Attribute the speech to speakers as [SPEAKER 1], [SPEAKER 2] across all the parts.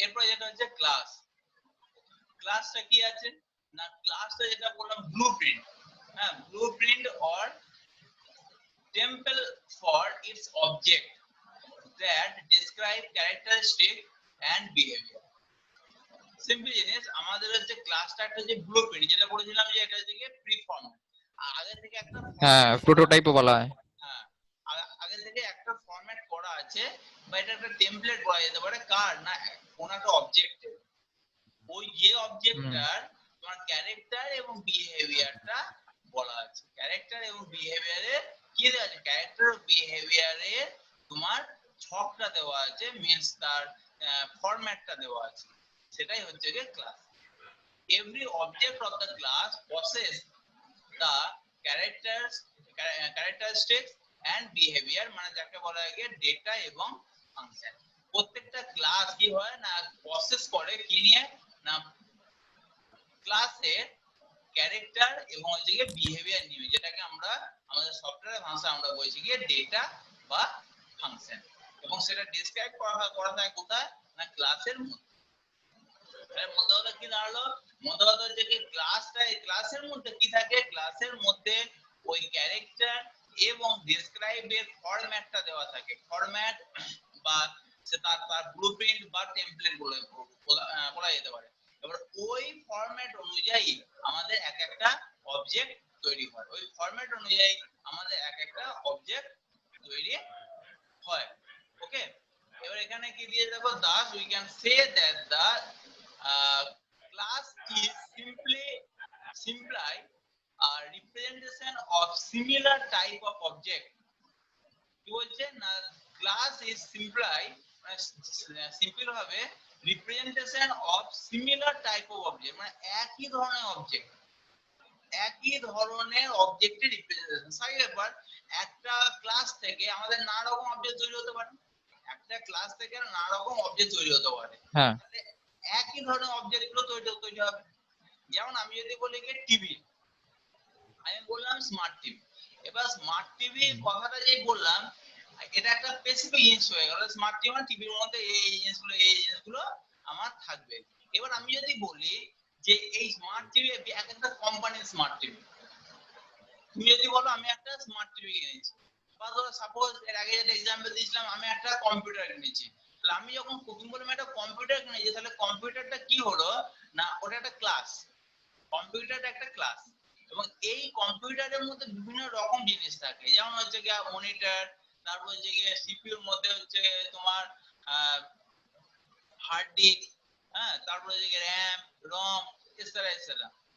[SPEAKER 1] এরপর যেটা হচ্ছে ক্লাস। ক্লাসটা কি আছে না, ক্লাসটা যেটা বললাম ব্লুপ্রিন্ট। হ্যাঁ, blueprint or temple for its object that describe characteristic and behavior. Simple জিনিস, আমাদের হচ্ছে ক্লাসটা একটা যে ব্লুপ্রিন্ট যেটা বলেছিলাম যে এটা হচ্ছে প্রিফর্ম, আগে থেকে একটা
[SPEAKER 2] হ্যাঁ, প্রোটোটাইপও বলা হয়।
[SPEAKER 1] হ্যাঁ, আগে থেকে একটা ফরম্যাট করা আছে, বা এটা একটা টেমপ্লেট বলা যেতে পারে কার না কোন একটা অবজেক্টের। ওই যে অবজেক্টটার তোমার ক্যারেক্টার এবং বিহেভিয়ারটা বলা আছে। ক্যারেক্টার এবং বিহেভিয়ারে কি দেওয়া আছে, ক্যারেক্টার ও বিহেভিয়ারে তোমার ছকটা দেওয়া আছে, মিন্স তার ফরম্যাটটা দেওয়া আছে, সেটাই হচ্ছে যে class. Every object of the class posses the characteristics and behaviour, মানে যাকে বলা হয় ডেটা এবং ফাংশন। প্রত্যেকটা ক্লাস কি হয় না প্রসেস করে কি নিয়ে না ক্লাসের ক্যারেক্টার এবং হচ্ছে বিহেভিয়ার নিয়ে, যেটাকে আমরা আমাদের সফটওয়্যার ভাষা আমরা বলছি ডেটা বা ফাংশন, এবং সেটা ডেসক্রাইব করা থাকে কোথায় না ক্লাসের মধ্যে। এর মধ্যে হলো কি দাঁড়ালো, মধ্যে হচ্ছে কি ক্লাসটা, এই ক্লাসের মধ্যে কি থাকে, ক্লাসের মধ্যে ওই ক্যারেক্টার এবং ডেসক্রাইবের ফরম্যাটটা দেওয়া থাকে। ফরম্যাট বা তার ব্লুপ্রিন্ট বা টেমপ্লেট বলা যেতে পারে। এবার ওই ফরম্যাট অনুযায়ী আমাদের এক একটা অবজেক্ট তৈরি হয়, ওই ফরম্যাট অনুযায়ী আমাদের এক একটা অবজেক্ট তৈরি হয়। ওকে, এবার এখানে কি দিয়ে দেখো, thus we can say that the class is simply a representation of similar type of object। কি বলছে না, ক্লাস ইজ সিম্পল ভাবে representation of similar type of object, মানে একই ধরনের অবজেক্ট, একই ধরনের অবজেক্টের রিপ্রেজেন্টেশন। সাই ব্যাপার, একটা ক্লাস থেকে আমাদের নানা রকম অবজেক্ট তৈরি হতে পারে, একটা ক্লাস থেকে নানা রকম অবজেক্ট তৈরি হতে পারে।
[SPEAKER 2] হ্যাঁ,
[SPEAKER 1] একই ধরনের অবজেক্ট গুলো তৈরি হবে। যেমন আমি যদি বলি টিভি, আমি বললাম স্মার্ট টিভি। এবার স্মার্ট টিভি কথাটা যেই বললাম, এটা একটা স্পেসিফিক জিনিস হয়ে গেল। স্মার্ট টিভি মানে টিভির মধ্যে এই জিনিসগুলো আমার থাকবে। এবার আমি যদি বলি যে এই স্মার্ট টিভি এক একটা কোম্পানির স্মার্ট টিভি, তুমি যদি বলো আমি একটা স্মার্ট টিভি কিনেছি, বা ধরো সাপোজ এর আগে যেটা এক্সাম্পল দিয়েছিলাম আমি একটা কম্পিউটার কিনেছি, তাহলে আমি যখন প্রথম বললাম একটা কম্পিউটার কিনেছি, তাহলে কম্পিউটারটা কি হলো না ওটা একটা ক্লাস, কম্পিউটারটা একটা ক্লাস। এবং এই কম্পিউটারের মধ্যে বিভিন্ন রকম জিনিস থাকে, যেমন হচ্ছে গিয়ে মনিটর, তারপর হচ্ছে গিয়ে সিপিইউর মধ্যে হচ্ছে তোমার হার্ড ডিস্ক, হ্যাঁ, তারপর হচ্ছে গিয়ে র‍্যাম, রম, এছাড়া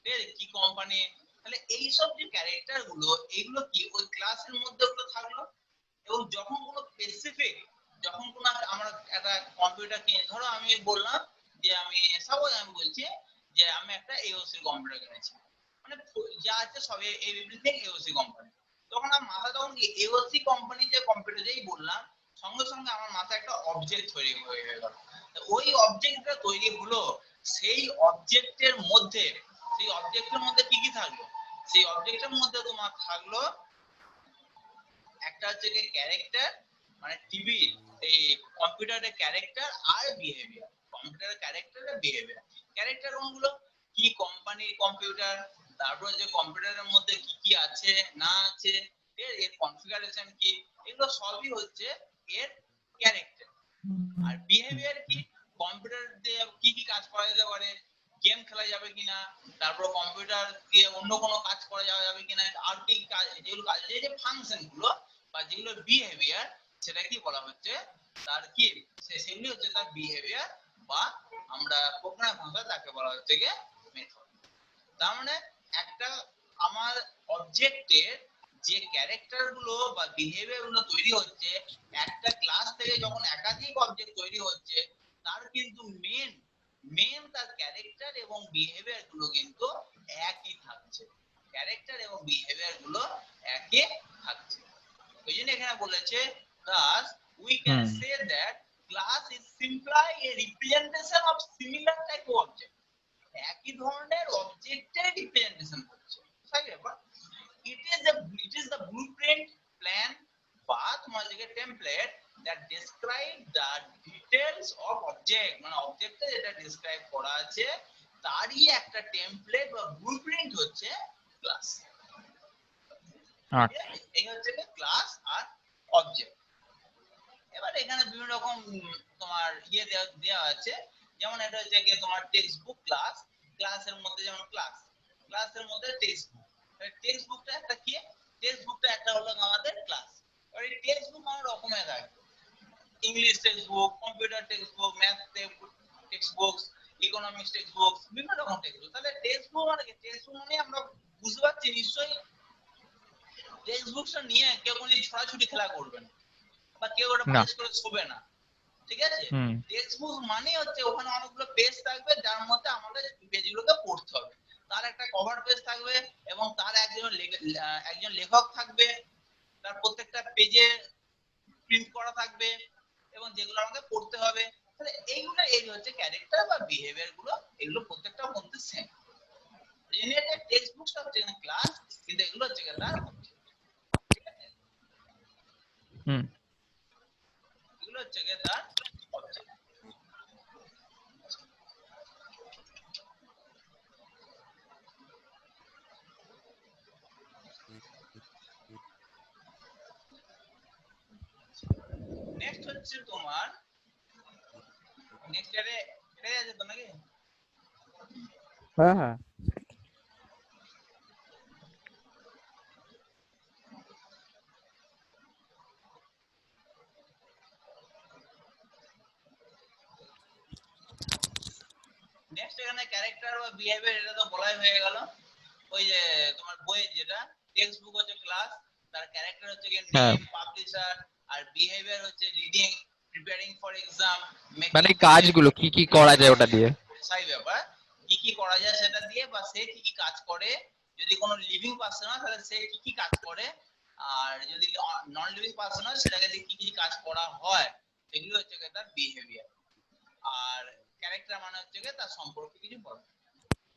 [SPEAKER 1] ঠিক আছে, কি কোম্পানি। তাহলে এই সব যে ক্যারেক্টার গুলো, এগুলো কি ওই ক্লাসের মধ্যে ওগুলো থাকলো। এবং যখন কোনো স্পেসিফিক, যখন কোনো আমরা একটা কম্পিউটার কিনে, ধরো আমি বললাম যে আমি সাপোজ আমি বলছি যে আমি একটা এওসি কম্পিউটার কিনেছি, মানে যা আছে সব এভরিথিং এওসি কোম্পানি। তখন আমার মাথা তখন এওসি কোম্পানি যে কম্পিউটার যেই বললাম, সঙ্গে সঙ্গে আমার মাথায় একটা অবজেক্ট তৈরি হয়ে গেল। ওই অবজেক্টটা তৈরি হলো, সেই অবজেক্টের মধ্যে কি কি থাকলো, সেই অবজেক্টের মধ্যে তোমার থাকলো একটা হচ্ছে ক্যারেক্টার, মানে টিভি এই কম্পিউটারের ক্যারেক্টার আর বিহেভিয়ার। কম্পিউটারের ক্যারেক্টার আর বিহেভিয়ার, ক্যারেক্টার কোনগুলো, কি কোম্পানির কম্পিউটার, তারপর যে কম্পিউটারের মধ্যে কি কি আছে না আছে, এর কনফিগারেশন কি, এগুলো সবই হচ্ছে এর ক্যারেক্টার। আর বিহেভিয়ার কি, কম্পিউটার দিয়ে কি কি কাজ করা যেতে পারে, গেম খেলা যাবে কিনা, তারপর কম্পিউটার দিয়ে অন্য কোনো কাজ করা যাবে কিনা, আর কি কাজ, যেগুলো কাজ যে ফাংশন গুলো বা যেগুলো বিহেভিয়ার, সেটা কি বলা হচ্ছে তার কি, সেগুলি হচ্ছে তার বিহেভিয়ার, বা আমরা প্রোগ্রাম ভাষায় তাকে বলা হচ্ছে মেথড। তার মানে একটা আমার অবজেক্টের যে ক্যারেক্টার গুলো বা বিহেভিয়ার গুলো তৈরি হচ্ছে, একটা ক্লাস থেকে যখন একাধিক অবজেক্ট তৈরি হচ্ছে, তার কিন্তু মেন তার ক্যারেক্টার এবং বিহেভিয়ার গুলো কিন্তু একই থাকছে, ক্যারেক্টার এবং বিহেভিয়ার গুলো একই থাকছে। ওই জন্য এখানে বলেছে thus we can say that class is simply a representation of similar type of object। একই ধরনের অবজেক্টের রিপ্রেজেন্টেশন করছে, তাই ব্যাপার। it is the blueprint, plan বা তোমার যে template that describe the details of object, মানে অবজেক্টে যেটা ডেসক্রাইব করা আছে তারই একটা টেমপ্লেট বা ব্লুপ্রিন্ট হচ্ছে ক্লাস।
[SPEAKER 2] আচ্ছা
[SPEAKER 1] এই হচ্ছে ক্লাস আর অবজেক্ট। এবার এখানে বিভিন্ন রকম তোমার দেওয়া আছে, যেমন এটা হচ্ছে কি তোমার টেক্সট বুক ক্লাস, ক্লাসের মধ্যে যেমন ক্লাসের মধ্যে টেক্সট বুক, টেক্সট বুকটা একটা কি, টেক্সট বুকটা একটা হলো আমাদের ক্লাস। এবার এই টেক্সট বুক আমার রকমের থাকে, English text book, computer text book, math text book, economics text book, বিভিন্ন রকম টেক্সট বুক। তাহলে টেক্সট বুক মানে কি, টেক্সট বুক মানে আমরা বুঝতে পারছি নিশ্চয়ই টেক্সট বুকটা নিয়ে কেউ কোনো ছড়াছড়ি খেলা করবে না বা কেউ ওটা
[SPEAKER 2] না
[SPEAKER 1] প্রেস করে ছবে না, ঠিক আছে?
[SPEAKER 2] হুম
[SPEAKER 1] টেক্সট বুক মানে হচ্ছে ওখানে অনেকগুলো পেজ থাকবে যার মধ্যে আমাদের পেজগুলোকে পড়তে হবে, তার একটা কভার পেজ থাকবে এবং তার একজন লেখক থাকবে, তার প্রত্যেকটা পেজে প্রিন্ট করা থাকবে এবং যেগুলো আমাকে পড়তে হবে। তাহলে এইগুলো এই হচ্ছে ক্যারেক্টার বা বিহেভিয়ার গুলো, এগুলো প্রত্যেকটা মধ্যে সেম। জেনারেটেড টেক্সট বুকটা হচ্ছে ক্লাস, কিন্তু এগুলো হচ্ছে তার অবজেক্ট, ঠিক আছে?
[SPEAKER 2] হুম
[SPEAKER 1] এগুলো হচ্ছে তার অবজেক্ট। নেক্সট হচ্ছে তোমার নেক্সট এটাই আছে তো নাকি?
[SPEAKER 2] হ্যাঁ হ্যাঁ
[SPEAKER 1] নেক্সট এখানে ক্যারেক্টার বা বিহেভিয়ার, এটা তো বলাই হয়ে গেল। ওই যে তোমার বইয়ের যেটা টেক্সট বুক হচ্ছে ক্লাস, তার ক্যারেক্টার হচ্ছে কি
[SPEAKER 2] হ্যাঁ
[SPEAKER 1] নেম, পাবলিশার, আর বিহেভিয়ার হচ্ছে রিডিং, প্রিপেয়ারিং ফর এক্সাম,
[SPEAKER 2] মানে
[SPEAKER 1] মেকিং
[SPEAKER 2] কাজগুলো কি কি করা যায় ওটা দিয়ে
[SPEAKER 1] সাই ব্যাপার, কি কি করা যায় সেটা দিয়ে, বা সে কি কি কাজ করে, যদি কোনো লিভিং পারসন হয় তাহলে সে কি কি কাজ করে, আর যদি নন লিভিং পারসন হয় সেটাকে দিয়ে কি কি কাজ করা হয়, এগুলো হচ্ছে তার বিহেভিয়ার। আর ক্যারেক্টার মানে হচ্ছে তার সম্পর্কে কিছু বলা।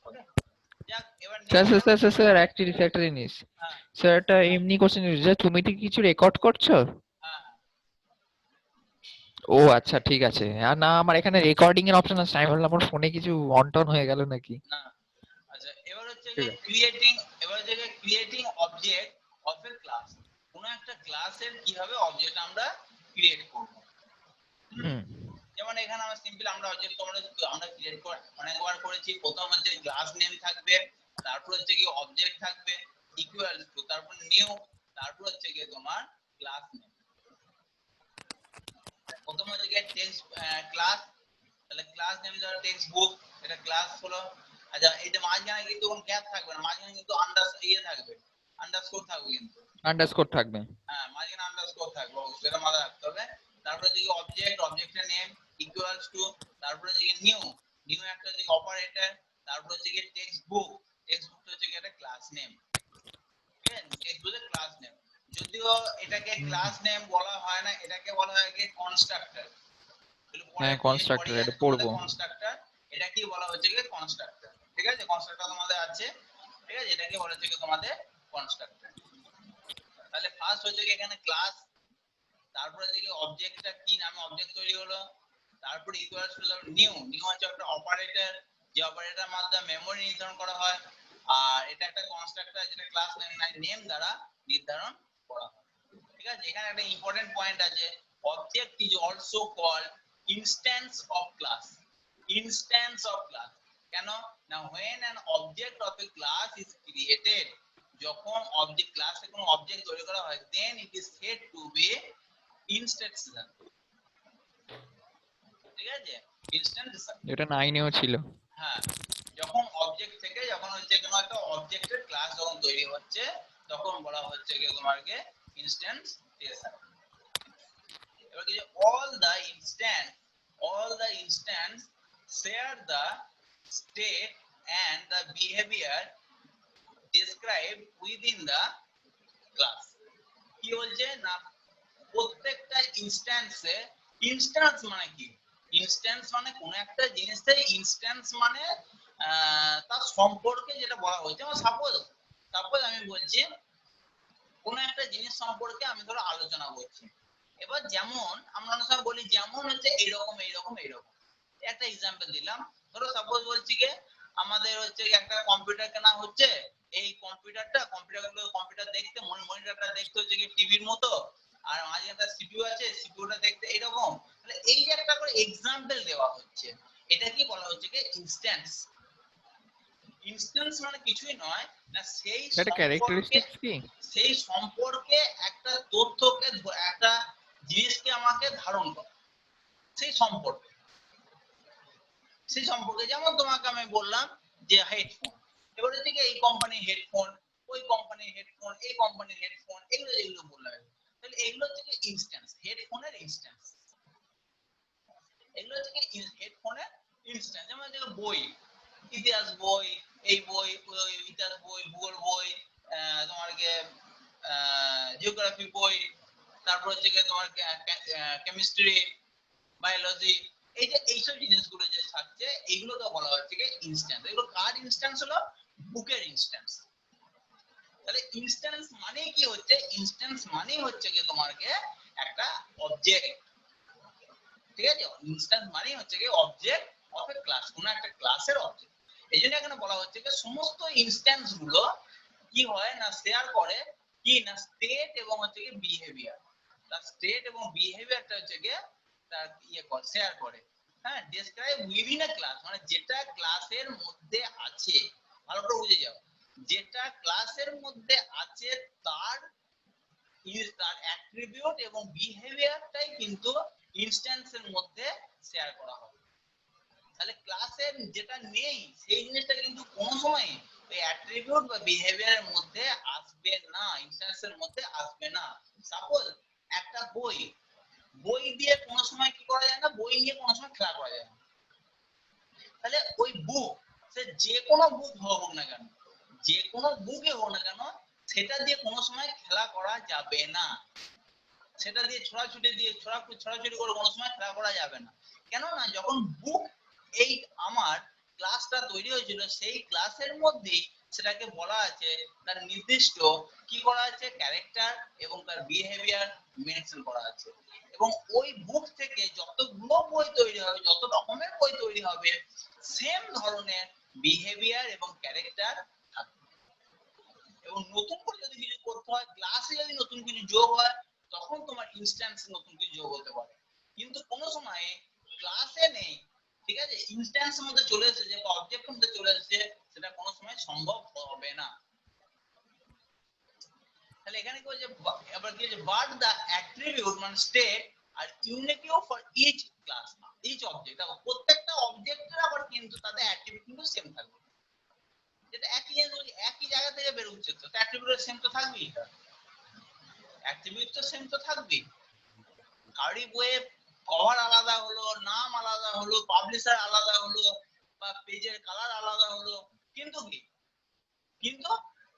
[SPEAKER 1] ওকে, যাক এবার
[SPEAKER 2] স্যার
[SPEAKER 1] নেক্সট
[SPEAKER 2] স্যার
[SPEAKER 1] যেমন
[SPEAKER 2] স্যার স্যার একটা জিনিস
[SPEAKER 1] হ্যাঁ
[SPEAKER 2] স্যার একটা এমনি কোশ্চেন যে তুমি কি কিছু রেকর্ড করছো?
[SPEAKER 1] হ্যাঁ
[SPEAKER 2] ও আচ্ছা ঠিক আছে। আর না আমার এখানে রেকর্ডিং এর অপশন আছে, আমি ভাবলাম আমার ফোনে কিছু অন টন হয়ে গেল নাকি।
[SPEAKER 1] না, আচ্ছা এবার হচ্ছে
[SPEAKER 2] ঠিক আছে
[SPEAKER 1] creating object of a class. কোন একটা ক্লাসের কিভাবে অবজেক্ট আমরা ক্রিয়েট করব।
[SPEAKER 2] হুম
[SPEAKER 1] যেমন এখানে আমরা সিম্পল আমরা অবজেক্ট আমরা ক্রিয়েট করে অনেকবার করেছি। প্রথম হচ্ছে ক্লাস নেম থাকবে, তারপর হচ্ছে কি অবজেক্ট থাকবে ইকুয়াল টু, তারপর নিউ, তারপর হচ্ছে কি তোমার ক্লাস নেম। প্রথম হচ্ছে কি টেক্সট ক্লাস, তাহলে ক্লাস নেম ধরো টেক্সট বুক, এটা ক্লাস হলো। আচ্ছা এই যে মাঝখানে কিন্তু কোনো গ্যাপ থাকবে না, মাঝখানে কিন্তু থাকবে, আন্ডারস্কোর থাকবে কিন্তু।
[SPEAKER 2] আন্ডারস্কোর থাকবে।
[SPEAKER 1] হ্যাঁ মাঝখানে আন্ডারস্কোর থাকবে, অবশ্যই এটা মাথায় রাখতে হবে। তারপরে যে অবজেক্টের নেম ইকুয়ালস টু, তারপরে যে নিউ একটা যে অপারেটর, তারপরে হচ্ছে কি টেক্সট বুক হচ্ছে কি একটা ক্লাস নেম, ঠিক আছে? টেক্সট বুকের ক্লাস নেম, যদিও এটাকে ক্লাস নেম বলা হয় না, এটাকে বলা হয় কি কনস্ট্রাক্টর। পরে
[SPEAKER 2] হ্যাঁ
[SPEAKER 1] পরে
[SPEAKER 2] কনস্ট্রাক্টর এটা
[SPEAKER 1] যাবে তোমাদের
[SPEAKER 2] পড়বো।
[SPEAKER 1] কনস্ট্রাক্টর, এটা কি বলা হচ্ছে কি কনস্ট্রাক্টর, ঠিক আছে? কনস্ট্রাক্টর তোমাদের আছে, ঠিক আছে? এটাকে বলা হচ্ছে কি তোমাদের কনস্ট্রাক্টর। তাহলে ফার্স্ট হচ্ছে কি এখানে ক্লাস, তারপরে দেখি অবজেক্টটা কি নামে অবজেক্ট তৈরি হলো, তারপরে ইকুয়ালস টু নিউ হচ্ছে একটা অপারেটর, যে অপারেটরের মাধ্যমে মেমরি নির্ধারণ করা হয়, আর এটা একটা কনস্ট্রাক্টর যেটা ক্লাস নেম দ্বারা নির্ধারণ করা হয়, ঠিক আছে? এখানে একটা ইম্পর্টেন্ট পয়েন্ট আছে, object is also called instance of class. Instance of class কেন না, when an object of a class is created, যখন অবজেক্ট ক্লাসে কোনো অবজেক্ট তৈরি করা হয়, then it is said to be ইনস্ট্যান্সেশন, ঠিক আছে? ইনস্ট্যান্সেশন,
[SPEAKER 2] এটা 9 এও ছিল।
[SPEAKER 1] হ্যাঁ, যখন অবজেক্ট থেকে যখন হচ্ছে কোনো একটা অবজেক্টের ক্লাস যখন তৈরি হচ্ছে তখন বলা হচ্ছে কি তোমাকে ইনস্ট্যান্সেশন। এবার কি all the instance share the state and the behavior described within the class। কি বলছে না, প্রত্যেকটা ইনস্ট্যান্সে, ইনস্ট্যান্স মানে কি, ইনস্ট্যান্স মানে কোন একটা জিনিসের ইনস্ট্যান্স মানে তার সম্পর্কে যেটা বলা হচ্ছে। সাপোজ আমি বলছি কোন একটা জিনিস সম্পর্কে আমি ধরো আলোচনা করছি, এবার যেমন আমরা অনেক সময় বলি বলি যেমন হচ্ছে এইরকম এইরকম এইরকম। একটা এক্সাম্পল দিলাম, ধরো সাপোজ বলছি যে আমাদের হচ্ছে একটা কম্পিউটার কেনা হচ্ছে, এই কম্পিউটার দেখতে মনিটরটা দেখতে হচ্ছে কি টিভির মতো, আর মাঝে একটা সিপিইউ আছে, সিপিইউটা দেখতে এরকম। তাহলে এই যে একটা করে এক্সাম্পল দেওয়া হচ্ছে, এটা কি বলা হচ্ছে কি ইনস্ট্যান্স। ইনস্ট্যান্স মানে কিছুই নয় না,
[SPEAKER 2] এটা ক্যারেক্টারিস্টিক্স কি?
[SPEAKER 1] সেই সম্পর্কে একটা তথ্যকে একটা জিনিসকে আমাকে ধারণ করে, সেই সম্পর্কে যেমন তোমাকে আমি বললাম যে হেডফোন, এবার হচ্ছে কি এই কোম্পানির হেডফোন, ওই কোম্পানির হেডফোন, এই কোম্পানির হেডফোন, এগুলো যেগুলো বললাম, তাহলে এগুলো হচ্ছে কি ইনস্ট্যান্স, হেডফোনের ইনস্ট্যান্স। এগুলো হচ্ছে কি হেডফোনের ইনস্ট্যান্স। যেমন হচ্ছে বই, ইতিহাস বই, এই বই, ওই ইতিহাস বই, ভূগোল বই, তোমার কি জিওগ্রাফি বই, তারপর হচ্ছে কি তোমার কেমিস্ট্রি, বায়োলজি, এই যে এইসব জিনিসগুলো যে থাকছে এইগুলোকে বলা হচ্ছে কি ইনস্ট্যান্স। এগুলো কার ইনস্ট্যান্স হলো? বুকের ইনস্ট্যান্স। তাহলে ইনস্ট্যান্স মানে কি হচ্ছে? ইনস্ট্যান্স মানে হচ্ছে কি তোমাকে একটা অবজেক্ট, ঠিক আছে? ইনস্ট্যান্স মানে হচ্ছে কি অবজেক্ট অফ এ ক্লাস, কোন একটা ক্লাসের অবজেক্ট। এইজন্য এখানে বলা হচ্ছে যে সমস্ত ইনস্ট্যান্স গুলো কি হয় না শেয়ার করে কি না স্টেট এবং হচ্ছে কি বিহেভিয়ার। তার স্টেট এবং বিহেভিয়ারটা হচ্ছে কি তার শেয়ার করে। হ্যাঁ, ডেসক্রাইব উইদিন এ ক্লাস, মানে যেটা ক্লাসের মধ্যে আছে, ভালো করে বুঝে যাও, যেটা ক্লাসের মধ্যে আছে তার অ্যাট্রিবিউট এবং বিহেভিয়ারটাই কিন্তু ইনস্ট্যান্সের মধ্যে শেয়ার করা হবে। তাহলে ক্লাসের যেটা নেই সেই জিনিসটা কিন্তু কোনো সময় ওই অ্যাট্রিবিউট বা বিহেভিয়ারের মধ্যে আসবে না, ইনস্ট্যান্সের মধ্যে আসবে না। সাপোজ একটা বই, বই দিয়ে কোনো সময় কি করা যায় না, বই নিয়ে কোনো সময় খেলা করা যায় না। তাহলে ওই বুক, সে যে কোনো বুক হোক না কেন, যে কোনো বুকে হোক না কেন, সেটা দিয়ে কোনো সময় খেলা করা যাবে না। সেটা দিয়ে ছড়াছড়ি করে কোনো সময় খেলা করা যাবে না। কেন না, যখন বুক এই আমার ক্লাসটা তৈরি হয়েছিল সেই ক্লাসের মধ্যেই সেটাকে বলা আছে, তার নির্দিষ্ট কি করা আছে ক্যারেক্টার এবং তার বিহেভিয়ার মেনশন করা আছে। এবং ওই বুক থেকে যতগুলো বই তৈরি হবে, যত রকমের বই তৈরি হবে, সেম ধরনের বিহেভিয়ার এবং ক্যারেক্টার থাকবে। এবং নতুন করে যদি কিছু করতে হয়, ক্লাসে যদি নতুন কিছু যোগ হয়, তখন তোমার ইনস্ট্যান্স নতুন কিছু যোগ হতে পারে। কিন্তু কোন সময় ক্লাসে নেই, ঠিক আছে, ইনস্ট্যান্সের মধ্যে চলে এসেছে বা অবজেক্টের মধ্যে চলে এসেছে, সেটা কোনো সময় সম্ভব হবে না। তাহলে এখানে কি বলছে, এবার কি বলছে, বাট দা অ্যাট্রিবিউট মানে state are unitive for each class, each object. দেখো প্রত্যেকটা অবজেক্টের আবার কিন্তু তাদের অ্যাট্রিবিউট কিন্তু সেম থাকবে। যেটা একই জায়গা থেকে বের হচ্ছে, তো অ্যাট্রিবিউট সেম তো থাকবেই, অ্যাট্রিবিউট তো সেম তো থাকবেই। কারি বইয়ে কভার আলাদা হলো, নাম আলাদা হলো, পাবলিশার আলাদা হলো, বা পেজের কালার আলাদা হলো, কিন্তু কি, কিন্তু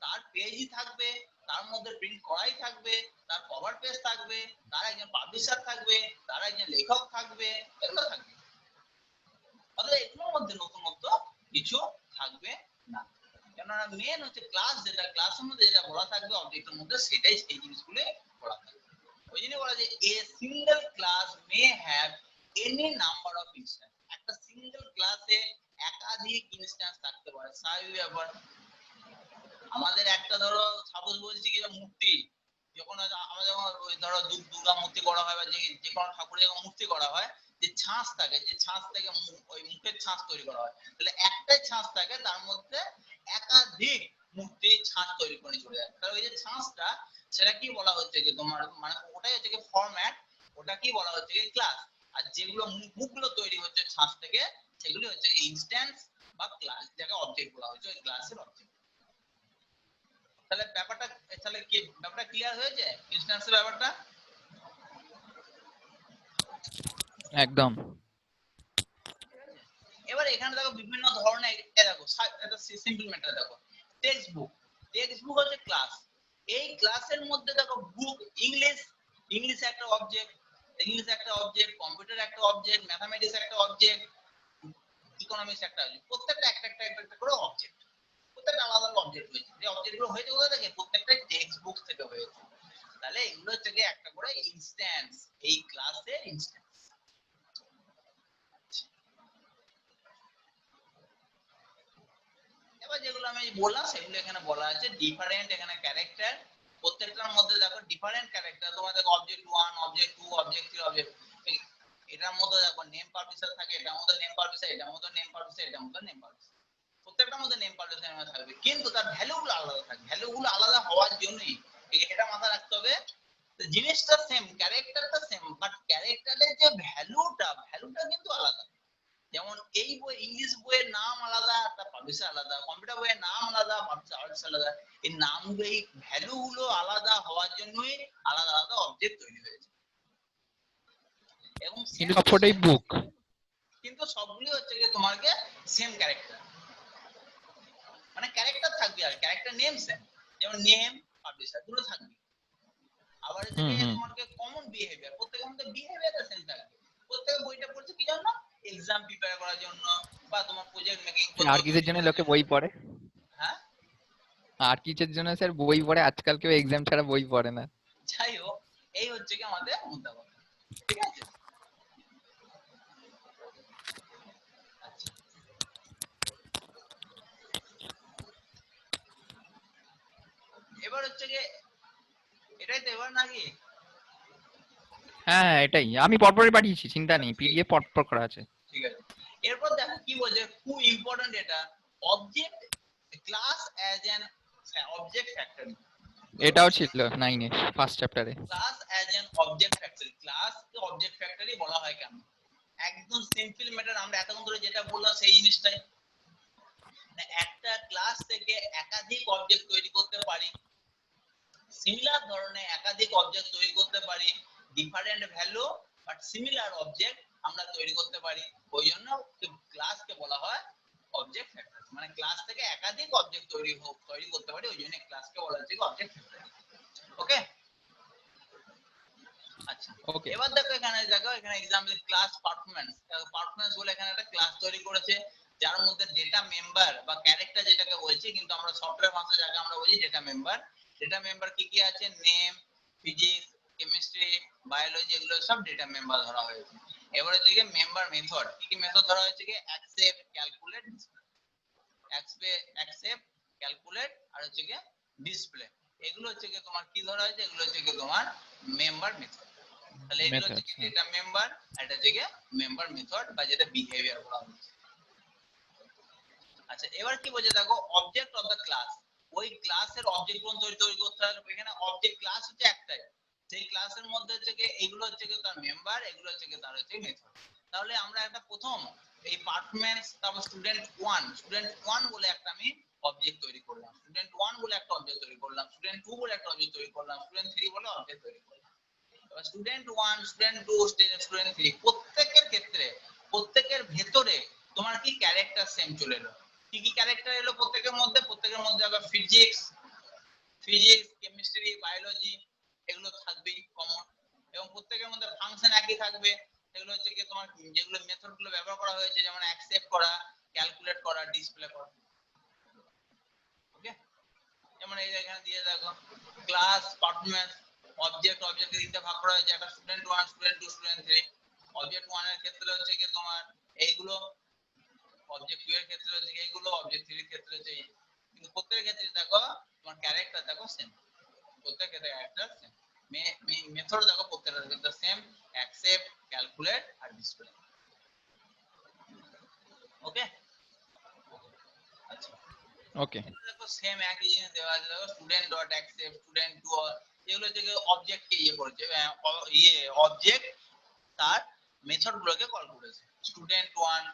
[SPEAKER 1] তার পেজই থাকবে, তার মধ্যে প্রিন্ট করাই থাকবে, তার কভার পেজ থাকবে, তার একজন পাবলিশার থাকবে, তার একজন লেখক থাকবে, এগুলো থাকবে। অর্থাৎ এগুলোর মধ্যে নতুনত্ব কিছু থাকবে না। কেননা মেন হচ্ছে ক্লাস, যেটা ক্লাসের মধ্যে যেটা বলা থাকবে অবজেক্টের মধ্যে, সেটাই সেই জিনিসগুলো বলা থাকবে। ওই জন্য বলা যায় a single class may have any number of instance. একটা সিঙ্গেল ক্লাসে একাধিক ইনস্ট্যান্স থাকতে পারে, স্বাভাবিক ব্যাপার। আমাদের একটা ধরো সাপোজ বলছি কি মূর্তি, যখন আমরা যখন ধরো দুর্গা মূর্তি করা হয় বা যে কোনো ঠাকুরের যখন মূর্তি করা হয়, যে ছাঁচ থাকে, যে ছাঁচ থেকে ওই মুখের ছাঁচ তৈরি করা হয়, তাহলে একটাই ছাঁচ থাকে, তার মধ্যে একাধিক মূর্তি ছাঁচ তৈরি করে চলে যায়। তাহলে ওই যে ছাঁচটা, সেটা কি বলা হচ্ছে যে তোমার মানে ওটাই হচ্ছে কি ফরম্যাট, ওটা কি বলা হচ্ছে কি ক্লাস। আর যেগুলো মুখগুলো তৈরি হচ্ছে ছাঁচ থেকে, সেগুলি হচ্ছে ইনস্ট্যান্স বা ক্লাস, যাকে অবজেক্ট বলা হচ্ছে, ওই ক্লাসের অবজেক্ট। তাহলে ব্যাপারটা ক্লিয়ার হয়েছে ইনস্ট্যান্সের ব্যাপারটা?
[SPEAKER 2] একদম।
[SPEAKER 1] এবার এখানে দেখো বিভিন্ন ধরনের, দেখো একটা সিম্পল ম্যাটার, দেখো টেক্সট বুক হচ্ছে ক্লাস। এই ক্লাসের মধ্যে দেখো বুক, ইংলিশ একটা অবজেক্ট, কম্পিউটার একটা অবজেক্ট, ম্যাথমেটিক্স একটা অবজেক্ট, ইকোনমিক্স একটা অবজেক্ট। প্রত্যেকটা একটা করে অবজেক্ট, প্রত্যেকটা আলাদা অবজেক্ট হয়েছে। যে অবজেক্টগুলো হয়েছে কোথা থেকে? প্রত্যেকটা টেক্সট বুক থেকে হয়েছে। তাহলে এগুলো হচ্ছে একটা করে ইনস্ট্যান্স, এই ক্লাসের ইনস্ট্যান্স। বললাম সেগুলো এখানে বলা আছে। ডিফারেন্ট এখানে ক্যারেক্টার, প্রত্যেকটার মধ্যে দেখো ডিফারেন্ট ক্যারেক্টার। তোমাদের অবজেক্ট 1, অবজেক্ট 2, অবজেক্ট 3, অবজেক্ট, এটার মধ্যে দেখো নেম পাবলিশার থাকে, এটার মধ্যে নেম পাবলিশার, এটার মধ্যে নেম পাবলিশার, এটার মধ্যে নেম পাবলিশার, প্রত্যেকটার মধ্যে নেম পাবলিশার থাকবে, কিন্তু তার ভ্যালুগুলো আলাদা থাকবে। ভ্যালুগুলো আলাদা হওয়ার জন্যই এটা মাথায় রাখতে হবে, জিনিসটা সেম, ক্যারেক্টারটা সেম, বাট ক্যারেক্টারের যে ভ্যালুটা কিন্তু আলাদা। যেমন এই বই, ইংলিশ বইয়ের নাম আলাদা, তার পাবলিশার আলাদা, কম্পিউটার বইয়ের নাম আলাদা, পাবলিশার আলাদা। এই নামগুলো, এই ভ্যালুগুলো আলাদা হওয়ার জন্যই আলাদা আলাদা অবজেক্ট তৈরি হয়েছে। এবং
[SPEAKER 2] কিন্তু সবকটাই বুক,
[SPEAKER 1] কিন্তু সবগুলি হচ্ছে যে তোমাকে সেম ক্যারেক্টার, মানে ক্যারেক্টার থাকবে আর ক্যারেক্টার নেম সেম, যেমন নেম পাবলিশার দুটো থাকবে। আবার হচ্ছে যে তোমাকে কমন বিহেভিয়ার, প্রত্যেকের মধ্যে বিহেভিয়ারটা সেম থাকবে। প্রত্যেক বইটা পড়ছে কি জন্য? এক্সাম প্রিপেয়ার করার জন্য, বা তোমার প্রজেক্ট মেকিং করতে।
[SPEAKER 2] আর কিসের জন্য লোকে বই পড়ে?
[SPEAKER 1] হ্যাঁ,
[SPEAKER 2] আর কিসের জন্য স্যার বই পড়ে? আজকাল কেউ এক্সাম ছাড়া বই পড়ে না।
[SPEAKER 1] যাই হোক, এই হচ্ছে কি আমাদের মুদ্রা কথা, ঠিক আছে? আচ্ছা, এবার হচ্ছে কি এটাই তো এবার নাকি?
[SPEAKER 2] হ্যাঁ এটাই, আমি পরপরই পাঠিয়েছি, চিন্তা নেই, পিডিএফ পরপর করা আছে।
[SPEAKER 1] ঠিক আছে, এরপর দেখো কি বলছে, খুব ইম্পর্টেন্ট এটা, object class as an object factory.
[SPEAKER 2] এটাও ছিল 9 এ ফার্স্ট চ্যাপ্টারে।
[SPEAKER 1] Class as an object factory, ক্লাসকে অবজেক্ট ফ্যাক্টরি বলা হয় কেন? একদম সিম্পল ম্যাটার, আমরা এতক্ষণ ধরে যেটা বললাম সেই জিনিসটাই। একটা ক্লাস থেকে একাধিক অবজেক্ট তৈরি করতে পারি, সিমিলার ধরনের একাধিক অবজেক্ট তৈরি করতে পারি, different value but similar object আমরা তৈরি করতে পারি। ওই জন্য ক্লাসকে বলা হয় অবজেক্ট ফ্যাক্টরি, মানে ক্লাস থেকে একাধিক অবজেক্ট তৈরি করতে পারি, ওই জন্য ক্লাসকে বলা হচ্ছে অবজেক্ট ফ্যাক্টরি। ওকে, আচ্ছা,
[SPEAKER 2] ওকে,
[SPEAKER 1] এবার দেখো এখানে एग्जांपल ক্লাস পারফরম্যান্স, পারফরম্যান্স বলে এখানে একটা ক্লাস তৈরি করেছে, যার মধ্যে ডেটা মেম্বার বা ক্যারেক্টার যেটাকে বলছি, কিন্তু আমরা সফটওয়্যার ভাষায় যাকে আমরা বলি ডেটা মেম্বার। ডেটা মেম্বার কি কি আছে? নেম, ফিজিক্স, কেমিস্ট্রি, বায়োলজি, এগুলো সব ডেটা মেম্বার ধরা হয়েছে। এবারে হচ্ছে কি মেম্বার মেথড, কি কি মেথড ধরা হয়েছে? কি অ্যাকসেপ্ট, ক্যালকুলেট, অ্যাকসেপ্ট, ক্যালকুলেট আর হচ্ছে কি ডিসপ্লে। এগুলো হচ্ছে কি তোমার কি ধরা হয়েছে? এগুলো হচ্ছে কি তোমার মেম্বার মেথড। তাহলে এগুলো হচ্ছে
[SPEAKER 2] মেথডস।
[SPEAKER 1] ডেটা মেম্বার, আর এটা হচ্ছে মেম্বার মেথড বা যেটা বিহেভিয়ার বলা হচ্ছে। আচ্ছা, এবার কি বলছে দেখো, অবজেক্ট অফ দ্য ক্লাস, ওই ক্লাসের অবজেক্ট কোন তৈরি করতে হবে। এখানে অবজেক্ট ক্লাস হচ্ছে একটাই, সেই ক্লাসের মধ্যে হচ্ছে কি এগুলো হচ্ছে কি তার মেম্বার, এগুলো হচ্ছে কি তার হচ্ছে মেথড। তাহলে আমরা একটা প্রথম এই পারফরম্যান্স, তারপর স্টুডেন্ট 1 বলে একটা আমি অবজেক্ট তৈরি করলাম, স্টুডেন্ট 1 বলে একটা অবজেক্ট তৈরি করলাম, স্টুডেন্ট 2 বলে একটা অবজেক্ট তৈরি করলাম, স্টুডেন্ট 3 বলে অবজেক্ট তৈরি করলাম। স্টুডেন্ট 1, স্টুডেন্ট 2, স্টুডেন্ট 3 প্রত্যেকের ক্ষেত্রে, প্রত্যেকের ভেতরে তোমার কি ক্যারেক্টার সেম চলে এলো। কি কি ক্যারেক্টার এলো প্রত্যেকের মধ্যে? প্রত্যেকের মধ্যে আবার ফিজিক্স, কেমিস্ট্রি, বায়োলজি, এগুলো থাকবেই কমন, এবং প্রত্যেকের মধ্যে ফাংশন একই থাকবে। এগুলো হচ্ছে কি তোমার যেগুলো মেথড গুলো ব্যবহার করা হয়েছে, যেমন অ্যাকসেপ্ট করা, ক্যালকুলেট করা, ডিসপ্লে করা। ওকে, যেমন এই এখানে দিয়ে দেখো ক্লাস পারফরম্যান্স, অবজেক্টকে তিনটা ভাগ করা হয়েছে, একটা স্টুডেন্ট 1, স্টুডেন্ট 2, স্টুডেন্ট 3। অবজেক্ট 1 এর ক্ষেত্রে হচ্ছে কি তোমার এইগুলো, অবজেক্ট 2 এর ক্ষেত্রে হচ্ছে কি এইগুলো, অবজেক্ট 3 এর ক্ষেত্রে হচ্ছে, কিন্তু প্রত্যেকের ক্ষেত্রে দেখো তোমার ক্যারেক্টার দেখো সেম, প্রত্যেকের ক্যারেক্টার সেম, মেথড দেখো প্রত্যেকটার ক্ষেত্রে সেম, অ্যাকসেপ্ট, ক্যালকুলেট আর ডিসপ্লে। ওকে, আচ্ছা,
[SPEAKER 2] ওকে,
[SPEAKER 1] দেখো সেম একই জিনিস দেওয়া আছে, দেখো student dot accept, student two, এগুলো হচ্ছে অবজেক্ট কে করেছে, অবজেক্ট তার মেথড গুলোকে কল করেছে। Student 1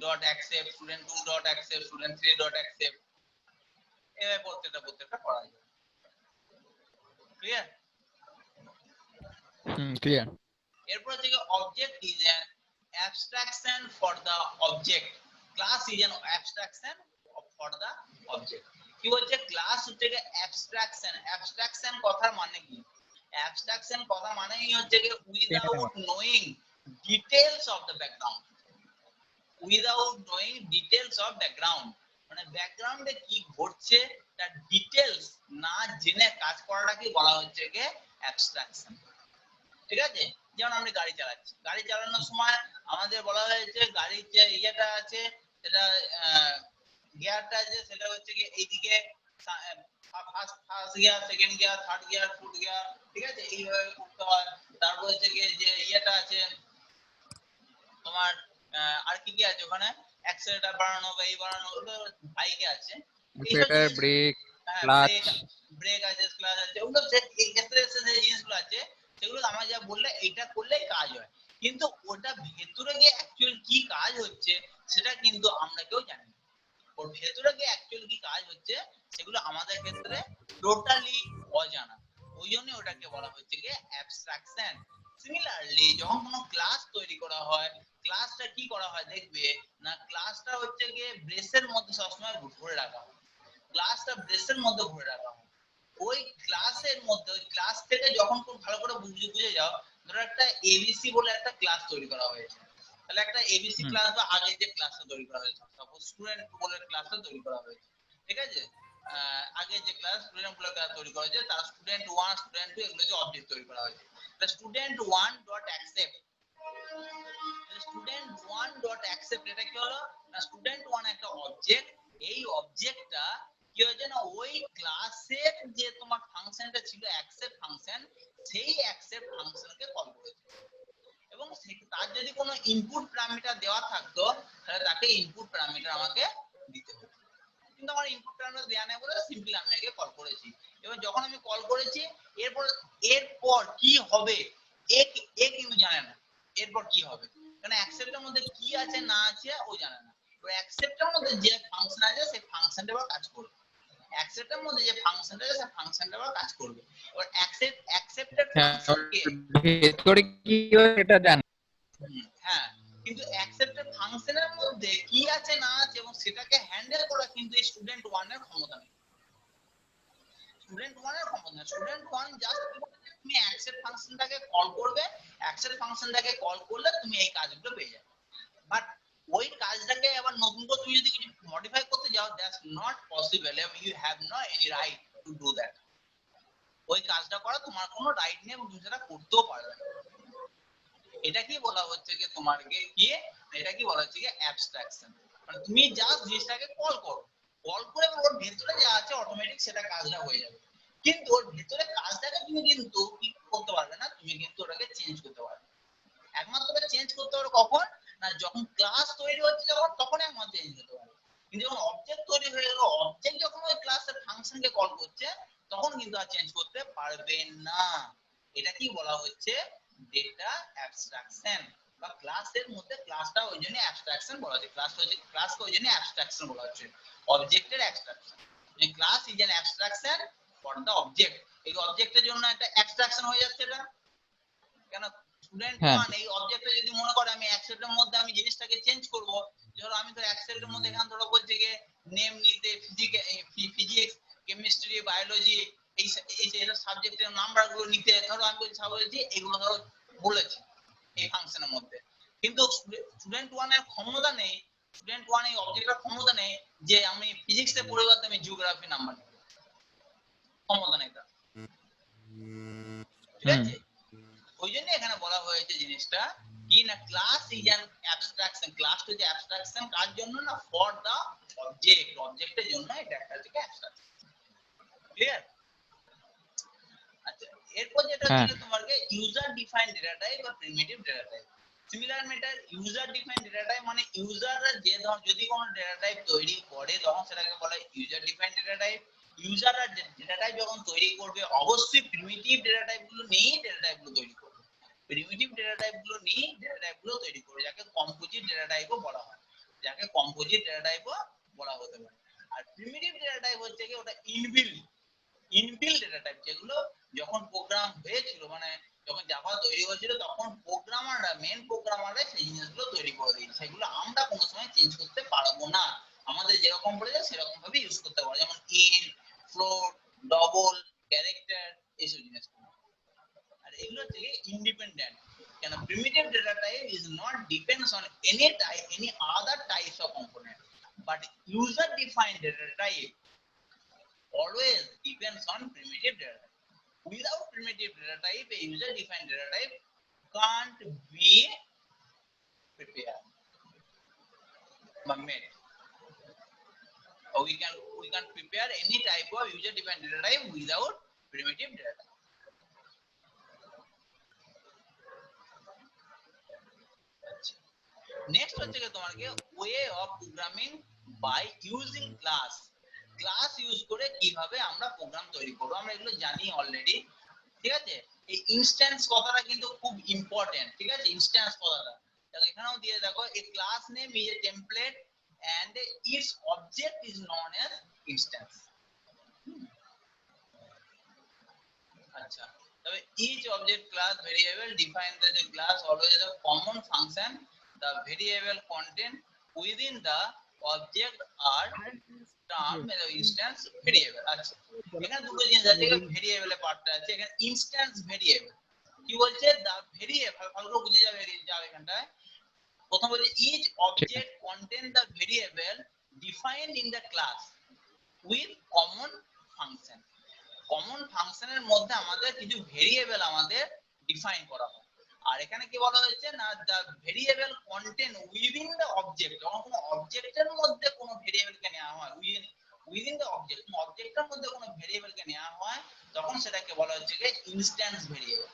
[SPEAKER 1] dot accept, student 2 dot accept, student 3 dot accept, এভাবে প্রত্যেকটা করা যায়। ক্লিয়ার?
[SPEAKER 2] ক্লিয়ার।
[SPEAKER 1] এরপর হচ্ছে object is an abstraction for the object, class is an abstraction for the object. কি বলছে? ক্লাস হচ্ছে অ্যাবস্ট্রাকশন। অ্যাবস্ট্রাকশন কথার মানে কি? অ্যাবস্ট্রাকশন কথা মানেই হচ্ছে without knowing details of the background, without knowing details of background, মানে ব্যাকগ্রাউন্ডে কি ঘটছে তার ডিটেইলস না জেনে কাজ করাটাকে বলা হচ্ছে কি অ্যাবস্ট্রাকশন। ঠিক আছে, যেমন আমি গাড়ি চালাচ্ছি, গাড়ি চালানোর সময় আমাদের বলা হয়েছে গাড়ির যে ইয়েটা আছে সেটা গিয়ারটা আছে সেটা হচ্ছে কি এইদিকে first gear, second gear, third gear, fourth gear, ঠিক আছে, এইভাবে করতে হয়। তারপর হচ্ছে কি যে ইয়েটা আছে তোমার আর কি কি আছে ওখানে, অ্যাক্সেলেরেটর বাড়ানো বা এই বাড়ানো, ওগুলো বাইকে আছে। এইসব
[SPEAKER 2] অ্যাক্সেলেরেটর,
[SPEAKER 1] জিনিস,
[SPEAKER 2] ব্রেক,
[SPEAKER 1] হ্যাঁ
[SPEAKER 2] ক্লাচ।
[SPEAKER 1] ব্রেক, ব্রেক আছে, ক্লাচ আছে, ওগুলো এই ক্ষেত্রে যে জিনিসগুলো আছে সেগুলো আমার যা বললে এইটা করলে কাজ হয়, কিন্তু ওটা ভেতরে গিয়ে অ্যাকচুয়াল কি কাজ হচ্ছে সেটা কিন্তু আমরা কেউ জানি না। ওর ভেতরে গিয়ে অ্যাকচুয়াল কি কাজ হচ্ছে সেগুলো আমাদের ক্ষেত্রে টোটালি অজানা, ওই জন্য ওটাকে বলা হচ্ছে কি অ্যাবস্ট্রাকশন। সিমিলারলি যখন কোনো ক্লাস তৈরি করা হয়, ক্লাসটা কি করা হয় দেখবে না, ক্লাসটা হচ্ছে গিয়ে ব্রেসের মধ্যে সবসময় ধরে রাখা হয়, ক্লাসটা ব্রেসের মধ্যে ধরে রাখা হয়। ওই ক্লাসের মধ্যে, ওই ক্লাস থেকে যখন খুব ভালো করে বুঝে যাও, ধরো একটা এবিসি বলে একটা ক্লাস তৈরি করা হয়েছে, তাহলে একটা এবিসি ক্লাস বা আগে যে ক্লাসটা তৈরি করা হয়েছে, সাপোজ স্টুডেন্ট বলে ক্লাসটা তৈরি করা হয়েছে, ঠিক আছে, আগে যে ক্লাস স্টুডেন্ট বলে ক্লাস তৈরি করা হয়েছে, তার স্টুডেন্ট 1 স্টুডেন্ট 2 এগুলো যে অবজেক্ট তৈরি করা হয়েছে, তাহলে student 1 dot accept, student 1 dot accept এটা কি হলো না, স্টুডেন্ট 1 একটা অবজেক্ট, এই অবজেক্টটা কি হয়েছে না ওই ক্লাসের যে তোমার ফাংশনটা ছিল অ্যাকসেপ্ট ফাংশন, সেই অ্যাকসেপ্ট ফাংশনকে কল করেছে, এবং তার যদি কোনো ইনপুট প্যারামিটার দেওয়া থাকতো তাহলে তাকে ইনপুট প্যারামিটার আমাকে দিতে হতো, কিন্তু আমার ইনপুট প্যারামিটার দেওয়া নেই বলে সিম্পলি আমি একে কল করেছি। এবার যখন আমি কল করেছি এরপর কি হবে এ কিন্তু জানে না এরপর কি হবে, কারণ অ্যাকসেপ্টের মধ্যে কি আছে না আছে ও জানে না। এবার অ্যাকসেপ্টের মধ্যে যে ফাংশন আছে সেই ফাংশনটা আবার কাজ করবে, অ্যাকসেপ্টের মধ্যে যে ফাংশনটা আছে সেই ফাংশনটা আবার কাজ করবে। এবার অ্যাকসেপ্টেড ফাংশনকে
[SPEAKER 2] ভেতরে কি হয় এটা জানি।
[SPEAKER 1] হ্যাঁ, কিন্তু অ্যাকসেপ্টেড ফাংশনের মধ্যে কি আছে না আছে এবং সেটাকে হ্যান্ডেল করা কিন্তু এই স্টুডেন্ট 1 এর ক্ষমতা নেই, স্টুডেন্ট 1 এর ক্ষমতা নেই। স্টুডেন্ট 1 জাস্ট তুমি অ্যাকসেপ্ট ফাংশনটাকে কল করবে, অ্যাকসেপ্ট ফাংশনটাকে কল করলে তুমি এই কাজগুলো পেয়ে যাবে, বাট ওই কাজটাকে আবার নতুন করে তুমি যদি কিছু মডিফাই করতে যাও, that's not possible, you have no any right to do that, ওই কাজটা করা তোমার কোনো রাইট নেই এবং তুমি সেটা করতেও পারবে না। এটা কি বলা হচ্ছে যে তোমাকে কি, এটা কি বলা হচ্ছে যে অ্যাবস্ট্রাকশন, মানে তুমি জাস্ট জিনিসটাকে কল করো, কল করে ওর ভিতরে যা আছে অটোমেটিক সেটা কাজটা হয়ে যাবে, কিন্তু ওর ভিতরে কাজটাকে তুমি কিন্তু কি করতে পারবে না, তুমি কিন্তু ওটাকে চেঞ্জ করতে পারবে, একমাত্র চেঞ্জ করতে পারবে কখন না, যখন ক্লাস তৈরি হচ্ছে যখন তখন একমাত্র চেঞ্জ করতে পারবে, কিন্তু যখন অবজেক্ট তৈরি হয়ে গেল, অবজেক্ট যখন ওই ক্লাসের ফাংশনকে কল করছে তখন কিন্তু আর চেঞ্জ করতে পারবে না। এটা কি বলা হচ্ছে ডেটা অ্যাবস্ট্রাকশন, বা ক্লাসের মধ্যে ক্লাসটা ওই জন্য অ্যাবস্ট্রাকশন বলা হচ্ছে, ক্লাসকে ওই জন্য অ্যাবস্ট্রাকশন বলা হচ্ছে, অবজেক্টের abstraction, class is an abstraction for the object, এই অবজেক্টের জন্য একটা অ্যাবস্ট্রাকশন হয়ে যাচ্ছে এটা, কেন স্টুডেন্ট
[SPEAKER 2] হ্যাঁ
[SPEAKER 1] 1 এই অবজেক্টটা যদি মনে করে আমি অ্যাকসেপ্টের মধ্যে আমি জিনিসটাকে চেঞ্জ করব, ধরো আমি তো অ্যাকসেপ্টের মধ্যে এখানে ধরো বলছি যে নেম নিতে ফিজিক্স কেমিস্ট্রি বায়োলজি এই এই সাবজেক্টের নাম্বারগুলো নিতে, ধরো আমি বলছি এগুলো ধরো বলেছি এই ফাংশনের মধ্যে, কিন্তু স্টুডেন্ট 1 এর ক্ষমতা নেই, স্টুডেন্ট 1 এই অবজেক্টের ক্ষমতা নেই যে আমি ফিজিক্সের পরিবর্তে আমি জিওগ্রাফি নাম্বার নেব, ক্ষমতা নেই তার, ঠিক
[SPEAKER 2] হুম
[SPEAKER 1] আছে, ওই জন্য এখানে বলা হয়েছে জিনিসটা কি না, class is an abstraction, class to যে অ্যাবস্ট্রাকশন কার জন্য না, ফর দা অবজেক্ট, অবজেক্টের জন্য এটা একটা হচ্ছে অ্যাবস্ট্রাকশন, ক্লিয়ার। আচ্ছা, এরপর যেটা
[SPEAKER 2] হ্যাঁ
[SPEAKER 1] হচ্ছে তোমাকে ইউজার ডিফাইন্ড ডেটা টাইপ বা প্রিমিটিভ ডেটা টাইপ। সিমিলার মেটার ইউজার ডিফাইন্ড ডেটা টাইপ মানে ইউজাররা যে ধর যদি কোনো ডেটা টাইপ তৈরি করে তখন সেটাকে বলা হয় ইউজার ডিফাইন্ড ডেটা টাইপ। ইউজাররা ডেটা টাইপ যখন তৈরি করবে অবশ্যই প্রিমিটিভ ডেটা টাইপ গুলো নিয়ে ডেটা টাইপ গুলো তৈরি করবে, প্রিমিটিভ ডেটা টাইপ গুলো নিয়ে ডেটা টাইপ গুলো তৈরি করবে, যাকে কম্পোজিট ডেটা টাইপও বলা হয়, যাকে কম্পোজিট ডেটা টাইপও বলা হতে পারে। আর প্রিমিটিভ ডেটা টাইপ হচ্ছে কি ওটা ইনবিল্ট ডেটা টাইপ, যেগুলো যখন প্রোগ্রাম হয়েছিল মানে যখন জাভা তৈরি হয়েছিল তখন মেন প্রোগ্রামাররা সেই জিনিসগুলো তৈরি করে দিয়েছে, সেগুলো আমরা কোনো সময় চেঞ্জ করতে পারবো না, আমাদের যেরকম পড়েছে সেরকম ভাবে ইউজ করতে পারবো, যেমন ইন্ট, ফ্লোট, ডবল, ক্যারেক্টার, এইসব জিনিসগুলো। আর এগুলো থেকে ইন্ডিপেন্ডেন্ট, কেন primitive data type is not depends on any other types of component, but user defined data type always depends on primitive data type. Without primitive data type, a user-defined data type can't be prepared or made. prepare any type of user defined data type without primitive data type. Next হচ্ছে কি তোমার কি way of programming by using class. Class use করে কিভাবে আমরা programme তৈরি করব আমরা এগুলো জানি অলরেডি, ঠিক আছে। এই ইনস্ট্যান্স কথাটা কিন্তু খুব ইম্পর্টেন্ট, ঠিক আছে। ইনস্ট্যান্স কথাটা দেখো এখানেও দিয়ে দেখো a class name is a template and its object is known as instance. আচ্ছা, তবে each object class variable define the class always a common function. The variable content within the object are termed as instance variable. আচ্ছা, এখানে দুটো জিনিস আছে, variable এর পার্টটা আছে, এখানে ইনস্ট্যান্স ভেরিয়েবল কি বলছে, দা ভেরিয়েবল ভালো করে বুঝে যাবে এখানটায়। প্রথম বলছে each object contain the variable defined in the class with common function. Common ফাংশনের মধ্যে আমাদের কিছু ভেরিয়েবল আমাদের ডিফাইন করা হয়। আর এখানে কি বলা হয়েছে না, the variable contain within the object, যখন কোনো অবজেক্টের মধ্যে কোনো ভেরিয়েবলকে নেওয়া হয় within the object, কোনো অবজেক্টের মধ্যে কোনো ভেরিয়েবলকে নেওয়া হয় তখন সেটাকে বলা হচ্ছে যে ইনস্ট্যান্স ভেরিয়েবল।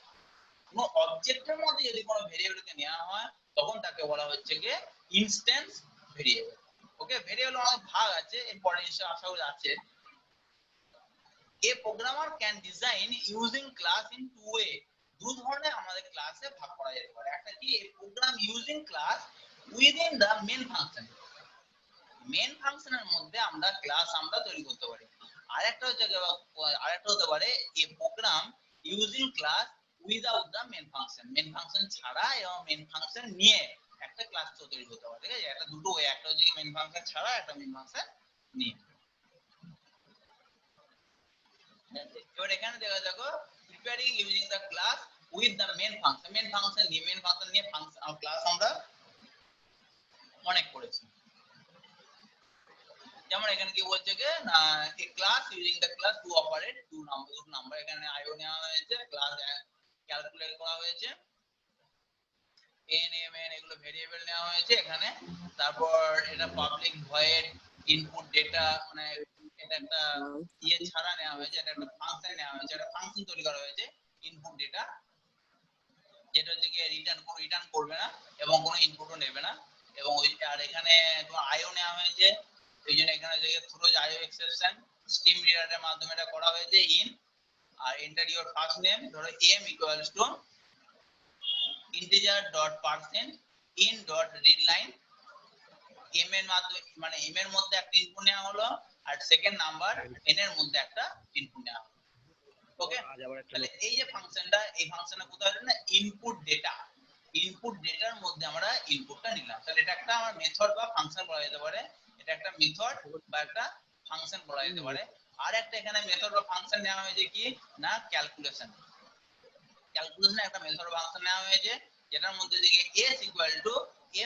[SPEAKER 1] কোনো অবজেক্টের মধ্যে যদি কোনো ভেরিয়েবলকে নেওয়া হয় তখন তাকে বলা হচ্ছে যে ইনস্ট্যান্স ভেরিয়েবল। ওকে, ভেরিয়েবল অনেক ভাগ আছে, এরপরে আশা করি আছে। A programmer can design using class in two way. দু ধরনের আমাদের ক্লাসে ভাগ করা যেতে পারে। একটা কি program using class within the main function, main ফাংশনের মধ্যে আমরা ক্লাস আমরা তৈরি করতে পারি। আরেকটা হতে পারে a program using class without the main function, main function ছাড়া এবং মেইন ফাংশন নিয়ে একটা ক্লাস তৈরি করতে পারে। ঠিক আছে, এটা দুটো ওয়ে, একটা হচ্ছে মেইন ফাংশন ছাড়া, একটা মেইন ফাংশন নিয়ে। এবার এখানে দেখো preparing using the class with the main function, main function নিয়ে ফাংশন ক্লাস আমরা অনেক করেছি। যেমন এখানে কি বলছে যে না a class using the class to operate two number, এখানে আইও নেওয়া হয়েছে, ক্লাস ক্যালকুলেট করা হয়েছে, এন এগুলো ভেরিয়েবল নেওয়া হয়েছে এখানে। তারপর এটা পাবলিক ভয়েড ইনপুট ডেটা, মানে এটা একটা ইয়ে ছাড়া নেওয়া হয়েছে, এটা একটা ফাংশন নেওয়া হয়েছে, একটা ফাংশন তৈরি করা হয়েছে ইনপুট ডেটা, যেটা হচ্ছে কি রিটার্ন করবে না এবং কোনো ইনপুটও নেবে না। এবং আর এখানে তোমার আইও নেওয়া হয়েছে, এই জন্য এখানে যে থ্রোজ আইও এক্সেপশন স্ট্রিম রিডারের মাধ্যমে এটা করা হয়েছে ইন, আর এন্টার ইওর ফার্স্ট নেম, ধরো m equals to integer dot percent in dot read line, m এর মাধ্যমে মানে m এর মধ্যে একটা ইনপুট নেওয়া হলো আর সেকেন্ড নাম্বার n এর মধ্যে একটা ইনপুট নেওয়া হলো। ওকে, তাহলে এই যে ফাংশনটা, এই ফাংশনে কোথায় হলো না ইনপুট ডেটার মধ্যে আমরা ইনপুটটা নিলাম, তাহলে এটা একটা আমার মেথড বা ফাংশন বলা যেতে পারে, এটা একটা মেথড বা একটা ফাংশন বলা যেতে পারে। আর একটা এখানে মেথড বা ফাংশন নেওয়া হয়েছে কি না ক্যালকুলেশন একটা মেথড বা ফাংশন নেওয়া হয়েছে যেটার মধ্যে দিকে s equal to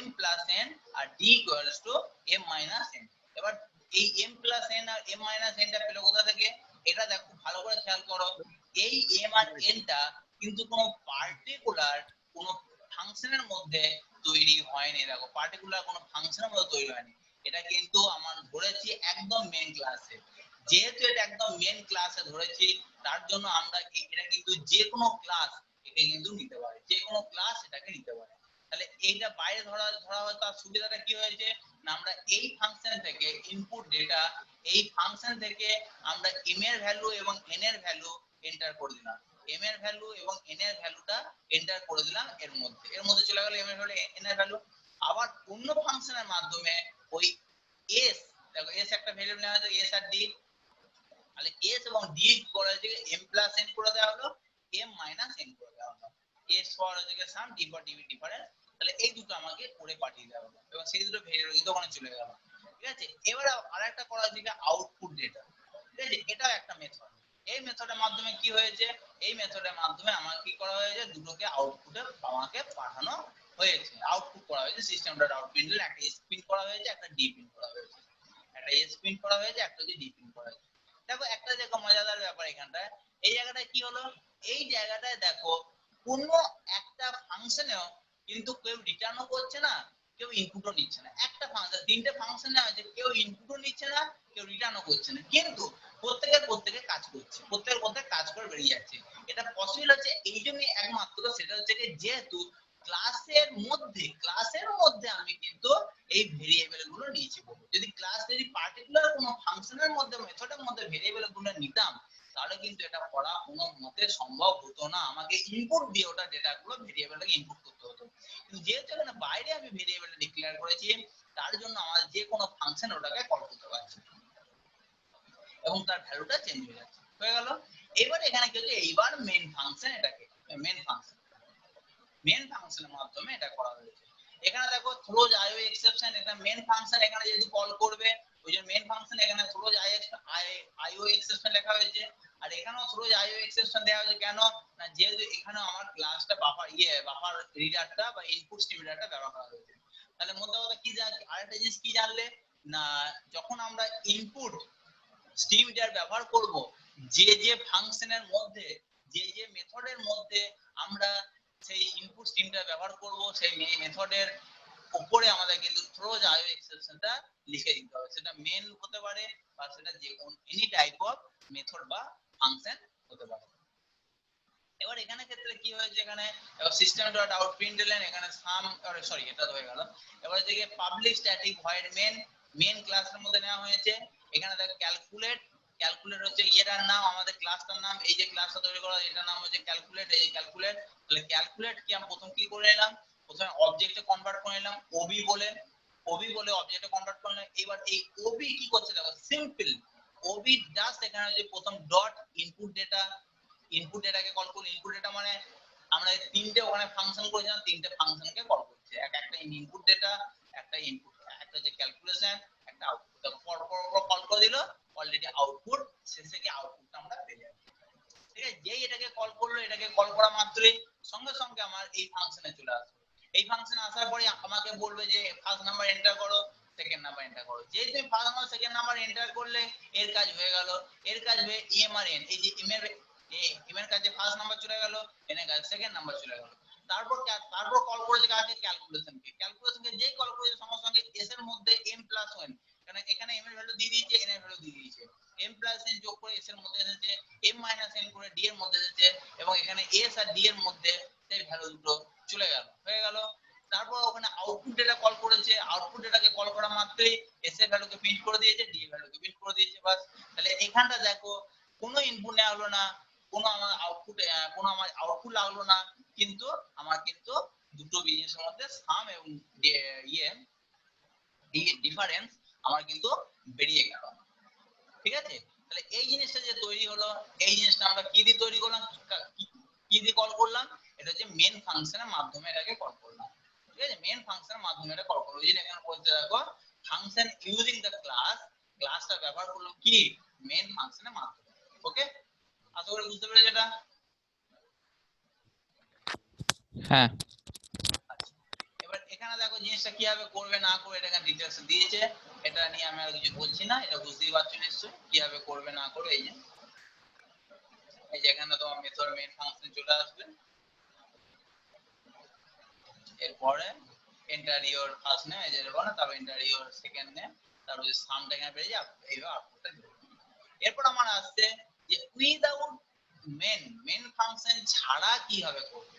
[SPEAKER 1] m plus n আর d equals to m minus n। এবার এই m প্লাস n আর m মাইনাস n টা পেলো কোথা থেকে, এটা দেখো ভালো করে খেয়াল করো, এই m আর n টা কিন্তু কোনো পার্টিকুলার কোনো ফাংশনের মধ্যে তৈরি হয়নি। দেখো পার্টিকুলার কোনো ফাংশনের মধ্যে তৈরি হয়নি, এটা কিন্তু আমরা ধরেছি একদম মেইন ক্লাসে। যেহেতু এটা একদম মেইন ক্লাসে ধরেছি তার জন্য আমরা এটা কিন্তু যে কোনো ক্লাস এটা কিন্তু নিতে পারে, যে কোনো ক্লাস এটাকে নিতে পারে। তাহলে এইটা বাইরে ধরা হয়, তার সুবিধাটা কি হয়েছে না আমরা এই ফাংশন থেকে ইনপুট ডেটা, এই ফাংশন থেকে আমরা m এর ভ্যালু এবং n এর ভ্যালু এন্টার করে দিলাম, m এর ভ্যালু এবং n এর ভ্যালুটা এন্টার করে দিলাম এর মধ্যে চলে গেল m এর ভ্যালু n এর ভ্যালু। আবার অন্য ফাংশনের মাধ্যমে ওই s, দেখো s একটা ভ্যারিয়েবল নেওয়া হয়েছে s আর d, তাহলে s এবং d করে দিকে m প্লাস n করে দেওয়া হলো, m মাইনাস n করে দেওয়া হলো, s ফর হচ্ছে সাম, d ফর ডিফারেন্স। তাহলে এই দুটো আমাকে করে পাঠিয়ে দেওয়া হলো এবং সেই দুটো ভেরিয়েবল কিন্তু ওখানে চলে গেল। ঠিক আছে, এবার আরেকটা করা হচ্ছে আউটপুট ডেটা। ঠিক আছে, এটাও একটা মেথড। এই মেথডের মাধ্যমে কি হয়েছে, এই মেথডের মাধ্যমে আমাকে কি করা হয়েছে দুটোকে আউটপুটে আমাকে পাঠানো হয়েছে, আউটপুট করা হয়েছে সিস্টেম ডট আউট প্রিন্টএলএন, একটা s প্রিন্ট করা হয়েছে, একটা d প্রিন্ট করা হয়েছে, একটা s প্রিন্ট করা হয়েছে, একটা d প্রিন্ট করা হয়েছে। দেখো একটা দেখো মজাদার ব্যাপার এখানটায়, এই জায়গাটায় কি হলো, এই জায়গাটায় দেখো কোনো একটা ফাংশনেও কিন্তু কেউ রিটার্নও করছে না কেউ ইনপুটও নিচ্ছে না, একটা ফাংশন, তিনটে ফাংশন নেওয়া হয়েছে, কেউ ইনপুটও নিচ্ছে না, কেউ রিটার্নও করছে না, কিন্তু প্রত্যেকে কাজ করছে, প্রত্যেকে কাজ করে বেরিয়ে যাচ্ছে। এটা পসিবল হচ্ছে এই জন্যই একমাত্র, সেটা হচ্ছে যেহেতু ক্লাসের মধ্যে আমি কিন্তু এই ভেরিয়েবল গুলো নিয়েছি। যদি যদি পার্টিকুলার কোনো ফাংশনের মধ্যে, মেথডের মধ্যে ভেরিয়েবল গুলো নিতাম, তাহলে কিন্তু এটা করা কোনো মতে সম্ভব হতো না, আমাকে ইনপুট দিয়ে ওটা ডেটাগুলো ভেরিয়েবলটাকে ইনপুট করতে হতো। কিন্তু যেহেতু এখানে বাইরে আমি ভেরিয়েবলটা ডিক্লেয়ার করেছি, তার জন্য আমার যে কোনো ফাংশন ওটাকে কল করতে পারছি এবং তার ভ্যালুটা চেঞ্জ হয়ে যাচ্ছে। হয়ে গেল। এবার এখানে কি হচ্ছে, এইবার মেইন ফাংশন, এটাকে মেইন ফাংশনের মাধ্যমে এটা করা হয়েছে। এখানে দেখো থ্রোজ আইও এক্সেপশন, এটা মেইন ফাংশন এখানে যেহেতু কল করবে, ওই জন্য মেইন ফাংশন এখানে থ্রোজ আইও এক্সেপশন লেখা হয়েছে। আর এখানেও থ্রোজ আইও এক্সেপশন দেওয়া হয়েছে, কেন না, যেহেতু এখানে আমার ক্লাসটা বাফার রিডারটা বা ইনপুট স্ট্রিম রিডারটা ব্যবহার করা হয়েছে। তাহলে মোদ্দা কথা কি আরেকটা জিনিস কি জানলে না, যখন আমরা ইনপুট স্ট্রিম রিডার ব্যবহার করব, যে ফাংশনের মধ্যে, যে মেথডের মধ্যে আমরা সেই ইনপুট স্ট্রিমটা ব্যবহার করব, সেই মেথডের উপরে আমাদের কিন্তু থ্রোজ আইও এক্সেপশনটা লিখে দিতে হবে। সেটা মেন হতে পারে বা সেটা যে কোন এনি টাইপ অফ মেথড বা ফাংশন হতে পারে। এবার এখানে ক্ষেত্রে কি হয়েছে, এখানে সিস্টেম ডট আউট প্রিন্টলন, এখানে সাম, সরি এটা হয়ে গেল। এবার যে পাবলিক স্ট্যাটিক ভয়েড মেন ক্লাসের মধ্যে নেওয়া হয়েছে। এখানে দেখো ক্যালকুলেট হচ্ছে এটার নাম, আমাদের ক্লাসটার নাম, এই যে ক্লাসটা তৈরি করা এটার নাম হচ্ছে ক্যালকুলেট। এই যে ক্যালকুলেট, তাহলে ক্যালকুলেট কি আমি প্রথম কি করে নিলাম, প্রথমে অবজেক্টে কনভার্ট করে নিলাম ওবি বলে অবজেক্টে কনভার্ট করে নিলাম। এবার এই ওবি কি করছে দেখো, সিম্পল ওবি জাস্ট এখানে যে প্রথম ডট ইনপুট ডেটাকে কল করলো। ইনপুট ডেটা মানে আমরা তিনটে ওখানে ফাংশন করেছিলাম, তিনটে ফাংশনকে কল করছে, একটা ইনপুট ডেটা, একটা হচ্ছে ক্যালকুলেশন, একটা আউটপুট। পর কল করে দিল, অলরেডি আউটপুট শেষে কি আউটপুটটা আমরা পেয়ে যাবো। ঠিক আছে, যেই এটাকে কল করলো, এটাকে কল করা মাত্রই সঙ্গে সঙ্গে আমার এই ফাংশনে চলে আসবে। এই ফাংশনে আসার পরে আমাকে বলবে যে ফার্স্ট নাম্বার এন্টার করো, সেকেন্ড নাম্বার এন্টার করো। যেই তুমি first number second number enter করলে এর কাজ হয়ে গেল। এর কাজ হয়ে এম আর এন, এই যে এম এর কাছে ফার্স্ট নাম্বার চলে গেল, এন এর কাছে সেকেন্ড নাম্বার চলে গেল। তারপর কল করেছে কাকে, ক্যালকুলেশনকে যেই কল করেছে সঙ্গে সঙ্গে এস এর মধ্যে m প্লাস 1, কারণ এখানে m এর ভ্যালু দিয়ে দিয়েছে, n এর ভ্যালু দিয়ে দিয়েছে, m প্লাস n যোগ করে s এর মধ্যে এসেছে, m মাইনাস n করে d এর মধ্যে এসেছে, এবং এখানে s আর d এর মধ্যে সেই ভ্যালু দুটো চলে গেল, হয়ে গেল। তারপর ওখানে আউটপুট ডেটা কল করেছে, আউটপুট ডেটাকে কল করা মাত্রই s এর ভ্যালুকে প্রিন্ট করে দিয়েছে, d এর ভ্যালুকে প্রিন্ট করে দিয়েছে, বাস। তাহলে এখানটা দেখো কোনো ইনপুট নেওয়া হলো না, কোনো আমার আউটপুট লাগলো না, কিন্তু আমার কিন্তু দুটো জিনিসের মধ্যে সাম এবং ডিফারেন্স আমার কিন্তু বেরিয়ে গেল। ঠিক আছে, তাহলে এই জিনিসটা যে তৈরি হলো, এই জিনিসটা আমরা কি দিয়ে তৈরি করলাম, কি দিয়ে কল করলাম, এটা হচ্ছে মেন ফাংশনের মাধ্যমে এটাকে কল করলাম। ঠিক আছে, মেন ফাংশনের মাধ্যমে এটা কল করব। এই যে এখানে বলতে দেখো ফাংশন ইউজিং দ্য ক্লাসটা ব্যবহার করলো কি, মেন ফাংশনের মাধ্যমে। ওকে, আশা করি বুঝতে পেরেছো এটা।
[SPEAKER 2] হ্যাঁ।
[SPEAKER 1] আচ্ছা, এবার এখানে দেখো জিনিসটা কিভাবে করবে না করবে, এটা ডিটেইলস দিয়েছে, এটা নিয়ে আমি আর কিছু বলছি না, এটা বুঝতেই পারছো নিশ্চয়ই কিভাবে করবে না করবে। এই যে এখানে তোমার মেথড মেইন ফাংশন চলে আসবে, এরপরে এন্টার ইওর ফার্স্ট নেম, এই যে এরকম, তারপর এন্টার ইওর সেকেন্ড নেম, তারপর সামটা এখানে পেয়ে যাবে, এইভাবে আউটপুটটা দিবে। এরপর আমার আসছে যে উইদাউট মেন ফাংশন ছাড়া কিভাবে করবে।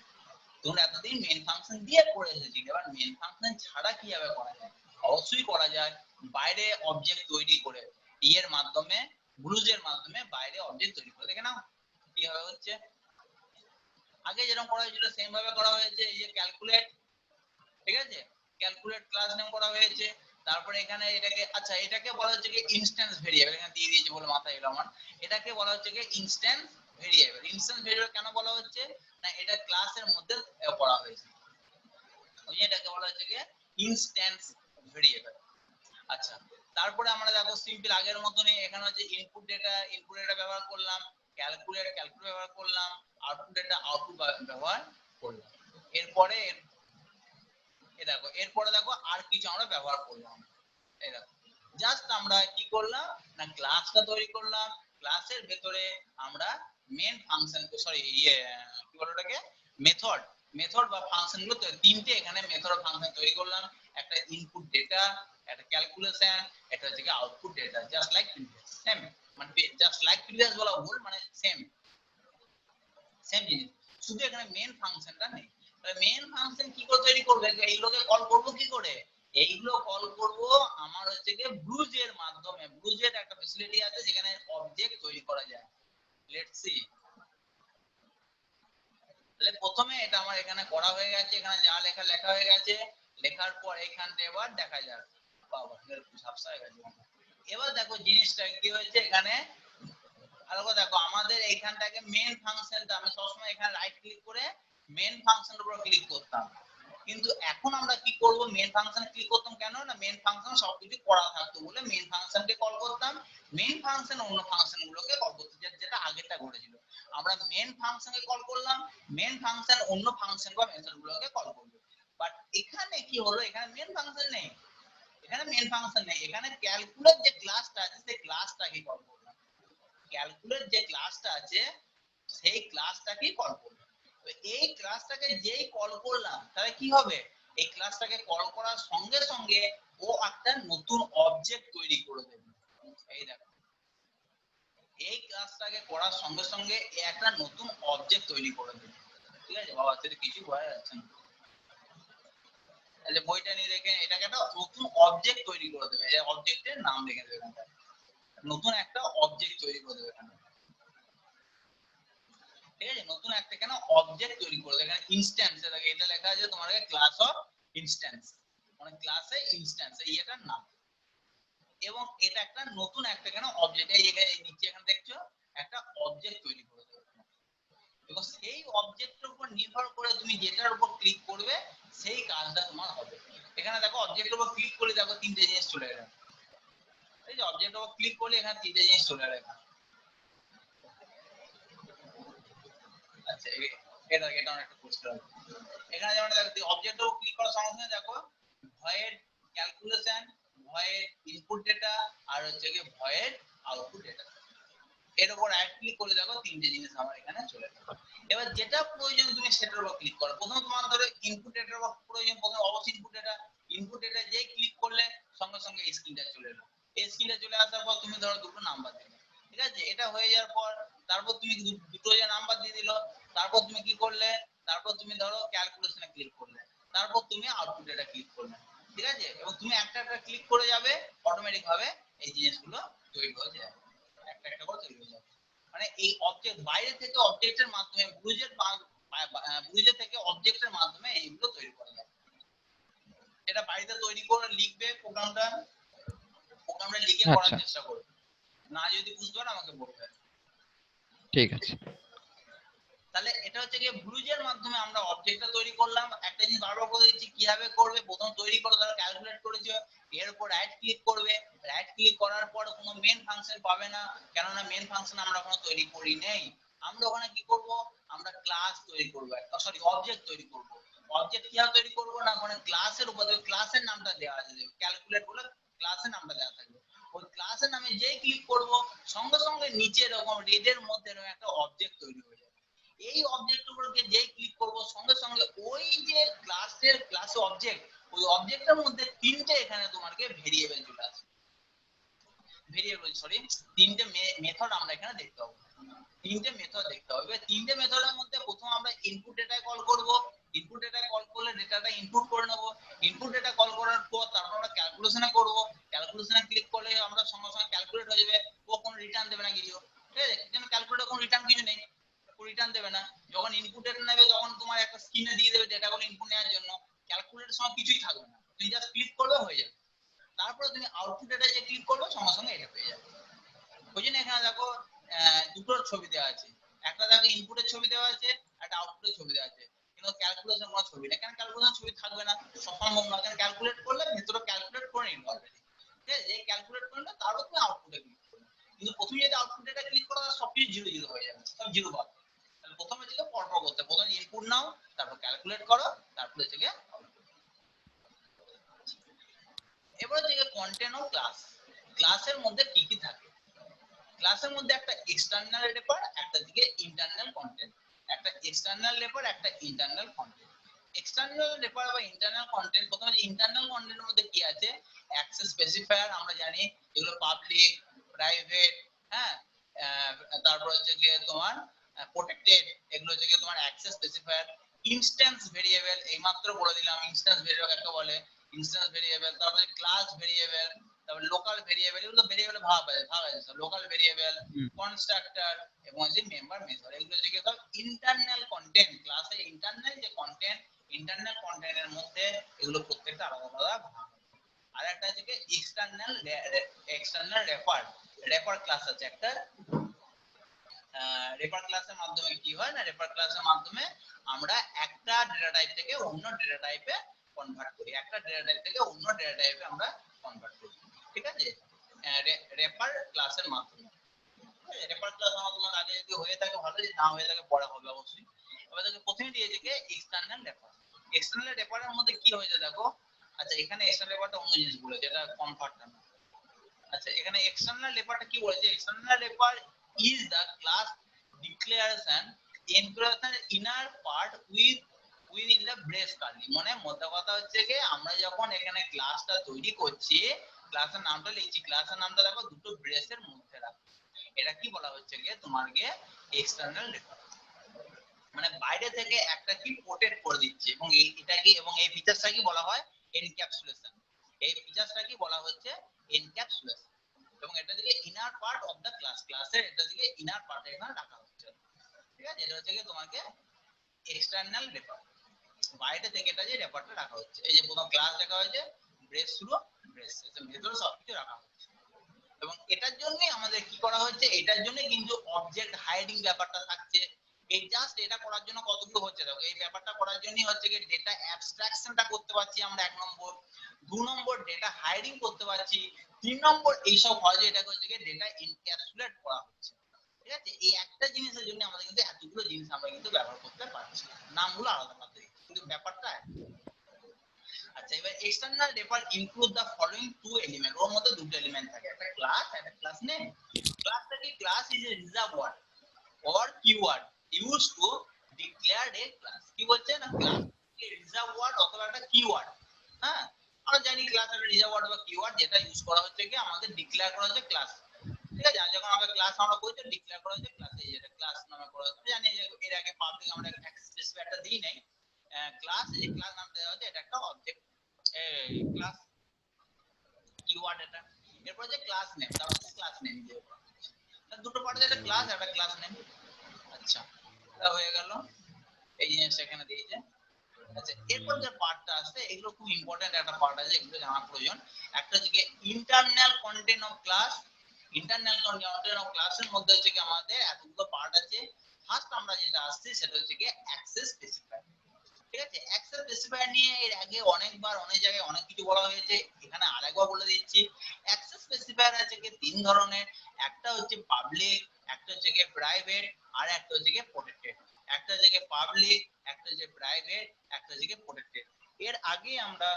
[SPEAKER 1] তোমরা এতদিন মেন ফাংশন দিয়ে করে এসেছি, এবার মেন ফাংশন ছাড়া কিভাবে করা যায়। অবশ্যই করা যায়, বাইরে অবজেক্ট তৈরি করে এর মাধ্যমে, ব্লুজের মাধ্যমে বাইরে অবজেক্ট তৈরি করে। দেখে নাও কিভাবে হচ্ছে, আগে যেরকম করা হয়েছিল সেম ভাবে করা হয়েছে। এই যে ক্যালকুলেট, ঠিক আছে, ক্যালকুলেট ক্লাস নেম করা হয়েছে। তারপরে এখানে এটাকে, আচ্ছা এটাকে বলা হচ্ছে কি ইনস্ট্যান্স ভেরিয়েবল, এখানে দিয়ে দিয়েছে বলে মাথায় এলো আমার। এটাকে বলা হচ্ছে কি ইনস্ট্যান্স ভেরিয়েবল। ইনস্ট্যান্স ভেরিয়েবল কেন বলা হচ্ছে না, এটা ক্লাসের মধ্যে করা হয়েছে, ওই এটাকে বলা হচ্ছে কি ইনস্ট্যান্স ভেরিয়েবল। আচ্ছা, তারপরে আমরা দেখো সিম্পল আগের মতনই এখানে হচ্ছে ইনপুট ডেটা ব্যবহার করলাম, ক্যালকুলেট ব্যবহার করলাম, আউটপুট ডেটা ব্যবহার করলাম। এরপরে এরপরে দেখো আর কিছু আমরা ব্যবহার করলাম। এই দেখো জাস্ট আমরা কি করলাম না, ক্লাসটা তৈরি করলাম, ক্লাসের ভেতরে আমরা মেন ফাংশন, সরি কি বলে ওটাকে, মেথড বা ফাংশন গুলো, তিনটে এখানে মেথড আর ফাংশন তৈরি করলাম। একটা ইনপুট ডেটা, একটা ক্যালকুলেশন, এটা হচ্ছে কি output data, just like previous, same, মানে জাস্ট লাইক প্রিভিয়াস বলা ভুল, মানে সেম জিনিস, শুধু এখানে মেন ফাংশনটা নেই। তাহলে মেন ফাংশন কি করে তৈরি করবে, এইগুলোকে কল করব কি করে, এইগুলো কল করব আমার হচ্ছে কি ব্লুজের মাধ্যমে। ব্লুজের একটা ফ্যাসিলিটি আছে যেখানে অবজেক্ট তৈরি করা যায়। Let's see. তাহলে প্রথমে এটা আমার এখানে করা হয়ে গেছে, এখানে যা লেখা লেখা হয়ে গেছে, লেখার পর এখানটা এবার দেখা যাক, বাবা ঝাপসা হয়ে গেছে। এবার দেখো জিনিসটা কি হয়েছে এখানে, আরেকবার দেখো আমাদের এইখানটাকে মেন ফাংশনটা, আমি সবসময় এখানে রাইট ক্লিক করে মেন ফাংশনের উপর ক্লিক করতাম, কিন্তু এখন আমরা কি করব, মেন ফাংশনে ক্লিক করতাম কেন না, মেন ফাংশন সবকিছু করা থাকতো বলে মেন ফাংশনকে কল করতাম, মেন ফাংশন অন্য ফাংশনগুলোকে কল করতে, যেটা আগেরটা ঘটেছিল। আমরা মেন ফাংশনকে কল করলাম, মেন ফাংশন অন্য ফাংশন বা মেথডগুলোকে কল করবে। বাট এখানে কি হলো, এখানে মেন ফাংশন নেই, এখানে মেন ফাংশন নেই, এখানে ক্যালকুলেট যে ক্লাসটা আছে সেই ক্লাসটাকে কল করলাম, ক্যালকুলেট যে ক্লাসটা আছে সেই ক্লাসটাকে কল করলাম। তো এই ক্লাসটাকে যেই কল করলাম তাহলে কি হবে, এই ক্লাসটাকে কল করার সঙ্গে সঙ্গে ও একটা নতুন অবজেক্ট তৈরি করে দেবে। এই দেখো, এই ক্লাসটাকে করার সঙ্গে সঙ্গে এ একটা নতুন অবজেক্ট তৈরি করে দেবে। ঠিক আছে বাবা, সেটা কিছু বোঝা যাচ্ছে না, তাহলে বইটা নিয়ে দেখেন, এটাকে একটা নতুন অবজেক্ট তৈরি করে দেবে, এই অবজেক্টের নাম লিখে দেবে, নতুন একটা অবজেক্ট তৈরি করে দেবে এখানে। ঠিক আছে, নতুন একটা কেন অবজেক্ট তৈরি করে দেবে, এখানে ইনস্ট্যান্স, এটা লেখা আছে তোমার ক্লাস অফ ইনস্ট্যান্স, মানে ক্লাসে ইনস্ট্যান্স এই এটার নাম, এবং এটা একটা নতুন একটা কেন অবজেক্ট, এই জায়গায় নিচে এখানে দেখছো একটা অবজেক্ট তৈরি করে দেবে, এবং সেই অবজেক্টের উপর নির্ভর করে তুমি যেটার উপর ক্লিক করবে সেই কাজটা তোমার হবে। এখানে দেখো অবজেক্টের উপর ক্লিক করে দেখো তিনটে জিনিস চলে এলো, এই যে অবজেক্টের উপর ক্লিক করলে এখানে তিনটে জিনিস চলে এলো। আচ্ছা, এটা অনেকটা পরিষ্কার হবে। এখানে যেমন দেখো অবজেক্টের উপর ক্লিক করার সঙ্গে সঙ্গে দেখো void calculation, void input data, আর হচ্ছে কি ভয়েড আউটপুট ডেটা, এর উপর রাইট ক্লিক করে দেখো তিনটে জিনিস আমার এখানে চলে এলো। এবার যেটা প্রয়োজন তুমি সেটার উপর ক্লিক করো, প্রথমে তোমার ধরো ইনপুট ডেটার উপর প্রয়োজন, প্রথমে অবশ্যই ইনপুট ডেটা যেই ক্লিক করলে সঙ্গে সঙ্গে এই স্ক্রিনটা চলে এলো, এই স্ক্রিনটা চলে আসার পর তুমি ধরো দুটো নাম্বার দিলে, ঠিক আছে, এটা হয়ে যাওয়ার পর তারপর তুমি দুটো যে নাম্বার দিয়ে দিলো, তারপর তুমি কি করলে, তারপর তুমি ধরো ক্যালকুলেশনে ক্লিক করলে, তারপর তুমি আউটপুট ডেটা ক্লিক করলে, ঠিক আছে, এবং তুমি একটা একটা ক্লিক করে যাবে, অটোমেটিক ভাবে এই জিনিসগুলো তৈরি হয়ে যাবে, একটা একটা করে তৈরি হয়ে যাবে। মানে এই অবজেক্ট বাইরে থেকে অবজেক্টের মাধ্যমে ব্লুজের থেকে অবজেক্টের মাধ্যমে এইগুলো তৈরি করা যায়। এটা বাড়িতে তৈরি করে লিখবে, প্রোগ্রামটা লিখে করার
[SPEAKER 2] আচ্ছা,
[SPEAKER 1] চেষ্টা করবে, না যদি বুঝতে পারো আমাকে বলবে।
[SPEAKER 2] ঠিক আছে।
[SPEAKER 1] তাহলে এটা হচ্ছে কি ব্লুজের মাধ্যমে আমরা অবজেক্টটা তৈরি করলাম। একটা জিনিস বারবার বলে দিচ্ছি কিভাবে করবে, প্রথম তৈরি করে ধরো ক্যালকুলেট করেছো, এর উপর রাইট ক্লিক করবে, রাইট ক্লিক করার পর কোনো মেন ফাংশন পাবে না, কেননা মেন ফাংশন আমরা কোনো তৈরি করি নেই। আমরা ওখানে কি করব, আমরা ক্লাস তৈরি করব, একটা সরি অবজেক্ট তৈরি করব। অবজেক্ট কিভাবে তৈরি করব না, ওখানে ক্লাসের উপর ক্লাসের নামটা দেওয়া আছে, ক্যালকুলেট বলে ক্লাসের নামটা দেওয়া থাকবে, ওই ক্লাসের নামে যেই ক্লিক করব সঙ্গে সঙ্গে নিচে এরকম রেডের মধ্যে এরকম একটা অবজেক্ট তৈরি হয়ে যাবে। এই অবজেক্টের উপর যেই ক্লিক করব সঙ্গে সঙ্গে ওই যে ক্লাসে অবজেক্ট, ওই অবজেক্টের মধ্যে তিনটে এখানে তোমাকে ভেরিয়েবল চলে আসবে, তিনটে মেথড আমরা এখানে দেখতে পাবো, তিনটে মেথড দেখতে হবে। তিনটে মেথডের মধ্যে প্রথম আমরা ইনপুট ডেটায় কল করব, ইনপুট ডেটায় কল করলে ডেটাটা ইনপুট করে নেব, ইনপুট ডেটা কল করার পর তারপর আমরা ক্যালকুলেশনে করব, ক্যালকুলেশনে ক্লিক করলে আমরা সঙ্গে সঙ্গে ক্যালকুলেট হয়ে যাবে, ও কোনো রিটার্ন দেবে না কিছু, ঠিক আছে, যেন ক্যালকুলেটর কোনো রিটার্ন কিছু নেই, রিটার্ন দেবে না। যখন ইনপুট ডেটা নেবে তখন তোমার একটা স্ক্রিনে দিয়ে দেবে ডেটাগুলো ইনপুট নেওয়ার জন্য, ক্যালকুলেটর সময় কিছুই থাকবে না, তুমি জাস্ট ক্লিক করবে হয়ে যাবে। তারপরে তুমি আউটপুট ডেটা যে ক্লিক করবে সঙ্গে সঙ্গে এটা পেয়ে যাবে। ওই জন্য এখানে দেখো দুটোর ছবি দেওয়া আছে, একটা দেখো ইনপুটের ছবি দেওয়া আছে, একটা আউটপুটের ছবি দেওয়া আছে, কিন্তু ক্যালকুলেশন কোনো ছবি নেই, কেন ক্যালকুলেশন ছবি থাকবে না, সম্ভব না, কারণ ক্যালকুলেট করলে ভেতরে ক্যালকুলেট করে নিল অলরেডি, ঠিক আছে, এই ক্যালকুলেট করলে তারপর তুমি আউটপুটে ক্লিক করবে, কিন্তু প্রথমে যদি আউটপুট ডেটা ক্লিক করো সবকিছু জিরো জিরো হয়ে যাবে, সব জিরো পাবে। তাহলে প্রথমে থেকে পরপর করতে, প্রথমে ইনপুট নাও, তারপর ক্যালকুলেট করো, তারপরে থেকে এবার থেকে কন্টেন্ট অফ ক্লাস, ক্লাসের মধ্যে কি কি থাকে, ক্লাসের মধ্যে একটা এক্সটার্নাল রেপার, একটা দিকে ইন্টারনাল কন্টেন্ট, একটা এক্সটার্নাল রেপার, একটা ইন্টারনাল কন্টেন্ট। এক্সটার্নাল রেফার বা ইন্টারনাল কন্টেন্ট, প্রথমে ইন্টারনাল কন্টেন্টের মধ্যে কি আছে, অ্যাক্সেস স্পেসিফায়ার আমরা জানি, এগুলো পাবলিক, প্রাইভেট, হ্যাঁ, তারপর হচ্ছে গিয়ে তোমার প্রোটেক্টেড, এগুলো হচ্ছে গিয়ে তোমার অ্যাক্সেস স্পেসিফায়ার। ইনস্ট্যান্স ভেরিয়েবল এইমাত্র বলে দিলাম, ইনস্ট্যান্স ভেরিয়েবল একটা বলে, ইনস্ট্যান্স ভেরিয়েবল, তারপরে ক্লাস ভেরিয়েবল, তারপর লোকাল ভেরিয়েবল, এগুলো ভেরিয়েবলে ভাগ আছে সব, লোকাল ভেরিয়েবল, কনস্ট্রাক্টর এবং যে মেম্বার মেথড, এগুলো হচ্ছে গিয়ে সব ইন্টারনাল কন্টেন্ট, ক্লাসে ইন্টারনাল যে কন্টেন্ট, ইন্টারনাল কন্টেন্টের মধ্যে এগুলো প্রত্যেকটা আলাদা আলাদা ভাগ। আর একটা হচ্ছে কি এক্সটার্নাল রেফার ক্লাস আছে একটা। রেফার ক্লাসের মাধ্যমে কি হয় না, রেফার ক্লাসের মাধ্যমে আমরা একটা ডেটা টাইপ থেকে অন্য ডেটা টাইপে কনভার্ট করি, একটা ডেটা টাইপ থেকে অন্য ডেটা টাইপে আমরা কনভার্ট করি, ঠিক আছে, রেফার ক্লাসের মাধ্যমে। রেফার ক্লাস তোমার আগে যদি হয়ে থাকে ভালো, যদি না হয়ে থাকে পড়া হবে অবশ্যই। এবার দেখো প্রথমে দিয়েছে কি এক্সটার্নাল রেফার। এক্সটার্নাল রেফারের মধ্যে কি হয়েছে দেখো, আচ্ছা এখানে এক্সটার্নাল রেফারটা অন্য জিনিস বলেছে, এটা কনভার্টার না। আচ্ছা এখানে এক্সটার্নাল রেফারটা কি বলেছে, external refer is the class declaration encryption inner part within the brace curly. মানে মোদ্দা কথা হচ্ছে যে আমরা যখন এখানে ক্লাসটা তৈরি করছি, ক্লাসের নামটা লিখছি, ক্লাসের নামটা দেখো দুটো ব্রেসের মধ্যে রাখো, এটা কি বলা হচ্ছে যে তোমাকে এক্সটার্নাল রেফার। মানে বাইরে থেকে একটা কি প্রোটেক্ট করে দিচ্ছে, এবং এটা কি, এবং এই ফিচারটা কি বলা হয় এনক্যাপসুলেশন। এই ফিচারটা কি বলা হচ্ছে এনক্যাপসুলেশন, এবং এটা থেকে inner part of the class, ক্লাসের এটা থেকে ইনার পার্ট এখানে রাখা হচ্ছে, ঠিক আছে। এটা হচ্ছে কি তোমাকে এক্সটার্নাল রেফার, বাইরে থেকে এটা যে রেফারটা রাখা হচ্ছে, এই যে প্রথম ক্লাস রাখা হয়েছে, ব্রেস শুরু, ব্রেস শেষ, ভেতরে সবকিছু রাখা হচ্ছে। এবং এটার জন্য আমাদের কি করা হচ্ছে, এটার জন্য কিন্তু অবজেক্ট হাইডিং ব্যাপারটা থাকছে। এই জাস্ট এটা করার জন্য কতগুলো হচ্ছে দেখো, এই ব্যাপারটা করার জন্যই হচ্ছে কি ডেটা অ্যাবস্ট্রাকশনটা করতে পারছি আমরা 1 নম্বর, 2 নম্বর ডেটা হাইডিং করতে পারছি, 3 নম্বর এইসব হয় যে এটা হচ্ছে কি ডেটা এনক্যাপসুলেট করা হচ্ছে, ঠিক আছে। এই একটা জিনিসের জন্য আমাদের কিন্তু এতগুলো জিনিস আমরা কিন্তু ব্যবহার করতে পারছি, নামগুলো আলাদা আলাদা কিন্তু ব্যাপারটা। আচ্ছা এবার external refer include the following two element, ওর মধ্যে দুটো এলিমেন্ট থাকে, একটা ক্লাস একটা ক্লাস নেম। ক্লাসটা কি, class is a reserve word or keyword used to declare a class। কি বলছে না, ক্লাস রিজার্ভ ওয়ার্ড অথবা একটা কিওয়ার্ড, হ্যাঁ আমরা জানি ক্লাস একটা রিজার্ভ ওয়ার্ড বা কিওয়ার্ড, যেটা ইউজ করা হচ্ছে কি আমাদের ডিক্লেয়ার করা হচ্ছে ক্লাস, ঠিক আছে। আর যখন আমরা ক্লাস আমরা বলছি ডিক্লেয়ার করা হচ্ছে ক্লাসে, যেটা ক্লাস নামে করা হচ্ছে, জানি যে এর আগে পাবলিক আমরা অ্যাক্সেস স্পেসিফায়ারটা দিই নাই, ক্লাস, এই ক্লাস নামটা দেওয়া হচ্ছে, এটা একটা অবজেক্ট, এই ক্লাস কিওয়ার্ড এটা। এরপর যে ক্লাস নেম, তারপর ক্লাস নেম দিয়ে করা হচ্ছে, দুটো পার্ট, একটা ক্লাস একটা ক্লাস নেম। আচ্ছা এটা হয়ে গেল, এই জিনিসটা এখানে দিয়েছে। আচ্ছা এরপর যে পার্টটা আছে, এগুলো খুব ইম্পর্টেন্ট একটা পার্ট আছে, এগুলো জানা প্রয়োজন। একটা হচ্ছে কি internal content of class. Internal content of ক্লাসের মধ্যে হচ্ছে কি আমাদের এতগুলো পার্ট আছে। ফার্স্ট আমরা যেটা আসছে সেটা হচ্ছে কি অ্যাক্সেস স্পেসিফায়ার, ঠিক আছে। অ্যাক্সেস স্পেসিফায়ার নিয়ে এর আগে অনেকবার অনেক জায়গায় অনেক কিছু বলা হয়েছে, এখানে আরেকবার বলে দিচ্ছি। অ্যাক্সেস স্পেসিফায়ার আছে কি 3 ধরনের, একটা হচ্ছে পাবলিক, একটা হচ্ছে কি প্রাইভেট, আর একটা হচ্ছে কি প্রোটেক্টেড। একটা হচ্ছে কি পাবলিক, একটা হচ্ছে প্রাইভেট, একটা হচ্ছে কি প্রোটেক্টেড। এর আগে আমরা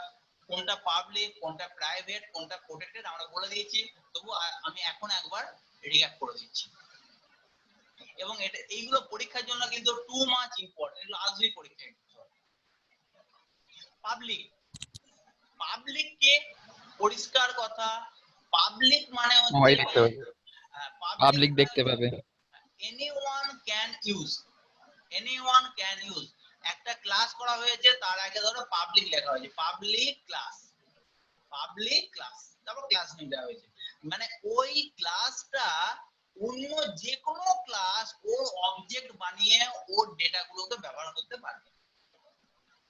[SPEAKER 1] কোনটা পাবলিক, কোনটা প্রাইভেট, কোনটা প্রোটেক্টেড আমরা বলে দিয়েছি, তবু আমি এখন একবার রিক্যাপ করে দিচ্ছি। এবং এটা এইগুলো পরীক্ষার জন্য কিন্তু টু মাচ ইম্পর্টেন্ট, এগুলো আসবেই পরীক্ষায়। পাবলিক, পাবলিককে পরিষ্কার কথা, পাবলিক মানে
[SPEAKER 2] সবাই
[SPEAKER 1] হচ্ছে
[SPEAKER 2] দেখতে পাবে,
[SPEAKER 1] পাবলিক
[SPEAKER 2] পাবলিক দেখতে পাবে।
[SPEAKER 1] Anyone can use, anyone can use. একটা ক্লাস করা হয়েছে, তার আগে ধরো পাবলিক লেখা হয়েছে, পাবলিক ক্লাস, পাবলিক ক্লাস, তারপর ক্লাস নেম দেওয়া হয়েছে, মানে ওই ক্লাসটা অন্য যে কোনো ক্লাস ওর অবজেক্ট বানিয়ে ওর ডেটাগুলোকে ব্যবহার করতে পারবে।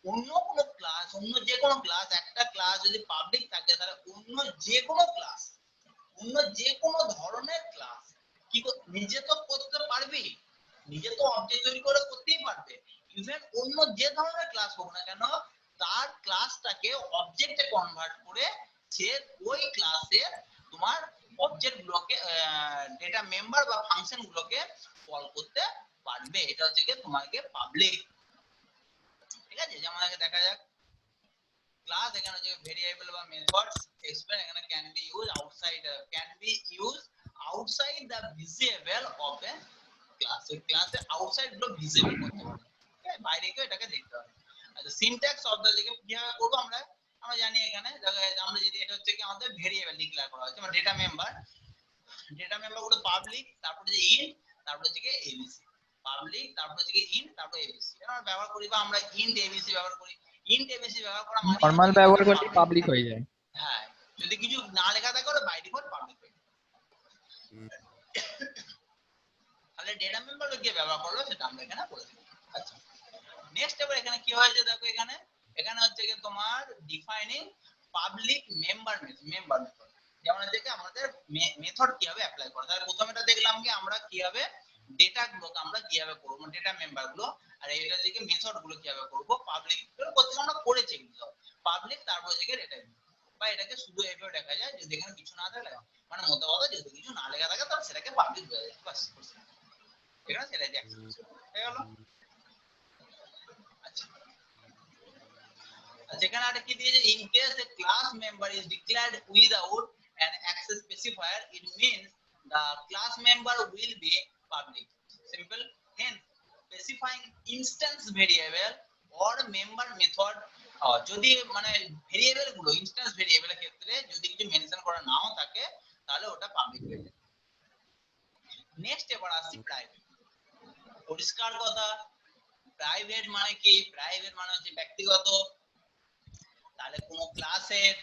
[SPEAKER 1] অন্য কোনো ক্লাস, অন্য যে কোনো ক্লাস, একটা ক্লাস যদি পাবলিক থাকে তাহলে অন্য যে কোনো ক্লাস, অন্য যে কোনো ধরনের ক্লাস কি নিজে তো করতে পারবে, নিজে তো অবজেক্ট তৈরি করে করতেই পারবে। ইভেন অন্য যে ধরনের ক্লাস হোক না কেন, তার ক্লাসটাকে অবজেক্টে কনভার্ট করে সে ওই ক্লাসের তোমার অবজেক্ট গুলোকে, ডেটা মেম্বার বা ফাংশন গুলোকে কল করতে পারবে। এটা হচ্ছে কি তোমাকে পাবলিক, ঠিক আছে। যেমন আগে দেখা যাক ক্লাস, এখানে যে ভেরিয়েবল বা মেথডস এক্সপ্লেন, এখানে can be use outside, can be use outside the visible of a class. এই ক্লাসে আউটসাইড গুলো ভিজিবল করতে পারবে, বাইরে কেউ এটাকে দেখতে পাবে। আচ্ছা সিনট্যাক্স অফ দা থেকে কিভাবে করব আমরা আমরা জানি এখানে আমরা যদি এটা হচ্ছে কি আমাদের ভেরিয়েবল ডিক্লেয়ার করা হচ্ছে মানে ডেটা মেম্বার গুলো পাবলিক তারপর যে ইন তারপর হচ্ছে এবিসি পাবলিক তারপর হচ্ছে ইন তারপর এবিসি আমরা ব্যবহার করি বা আমরা ইন্ট এবিসি ব্যবহার করি ইন্ট এবিসি ব্যবহার করা মানে
[SPEAKER 2] নরমাল
[SPEAKER 1] হচ্ছে
[SPEAKER 2] ব্যবহার করলে পাবলিক হয়ে যায়।
[SPEAKER 1] হ্যাঁ যদি কিছু না লেখা থাকে ওটা বাই ডিফল্ট পাবলিক হয়ে যায়। তাহলে ডেটা মেম্বার গিয়ে ব্যবহার করলো সেটা আমরা এখানে করে দিই। আচ্ছা নেক্সট এবার এখানে কি হয়েছে দেখো এখানে হচ্ছে কি তোমার ডিফাইনিং পাবলিক মেম্বার মেথড যেমন হচ্ছে কি আমাদের মেথড কিভাবে অ্যাপ্লাই করা তাহলে প্রথমেটা দেখলাম কি আমরা কিভাবে ডেটা গুলোকে আমরা কিভাবে করব ডেটা মেম্বার গুলো আর এটা থেকে মেথড গুলো কিভাবে করব পাবলিক করতে আমরা করেছি এগুলো পাবলিক তারপর হচ্ছে ডেটা বা এটাকে শুধু এভাবে দেখা যায় যদি এখানে কিছু না থাকে মানে মতো কথা যদি কিছু না লেখা থাকে তাহলে সেটাকে পাবলিক বলা যায় বাস ঠিক আছে সেটাই অ্যাক্সেস হয়ে গেল। আচ্ছা যেখানে একটা কি দিয়েছে in case a class member is declared without an access specifier it means the class member will be public simple hence specifying instance variable or member method যদি মানে ভেরিয়েবল গুলো ইনস্ট্যান্স ভেরিয়েবলের ক্ষেত্রে যদি কিছু মেনশন করা নাও থাকে তাহলে ওটা পাবলিক হয়ে যায়। নেক্সট এবার আসি প্রাইভেট পরিষ্কার কথা প্রাইভেট মানে কি প্রাইভেট মানে হচ্ছে ব্যক্তিগত তাহলে কোন ক্লাসের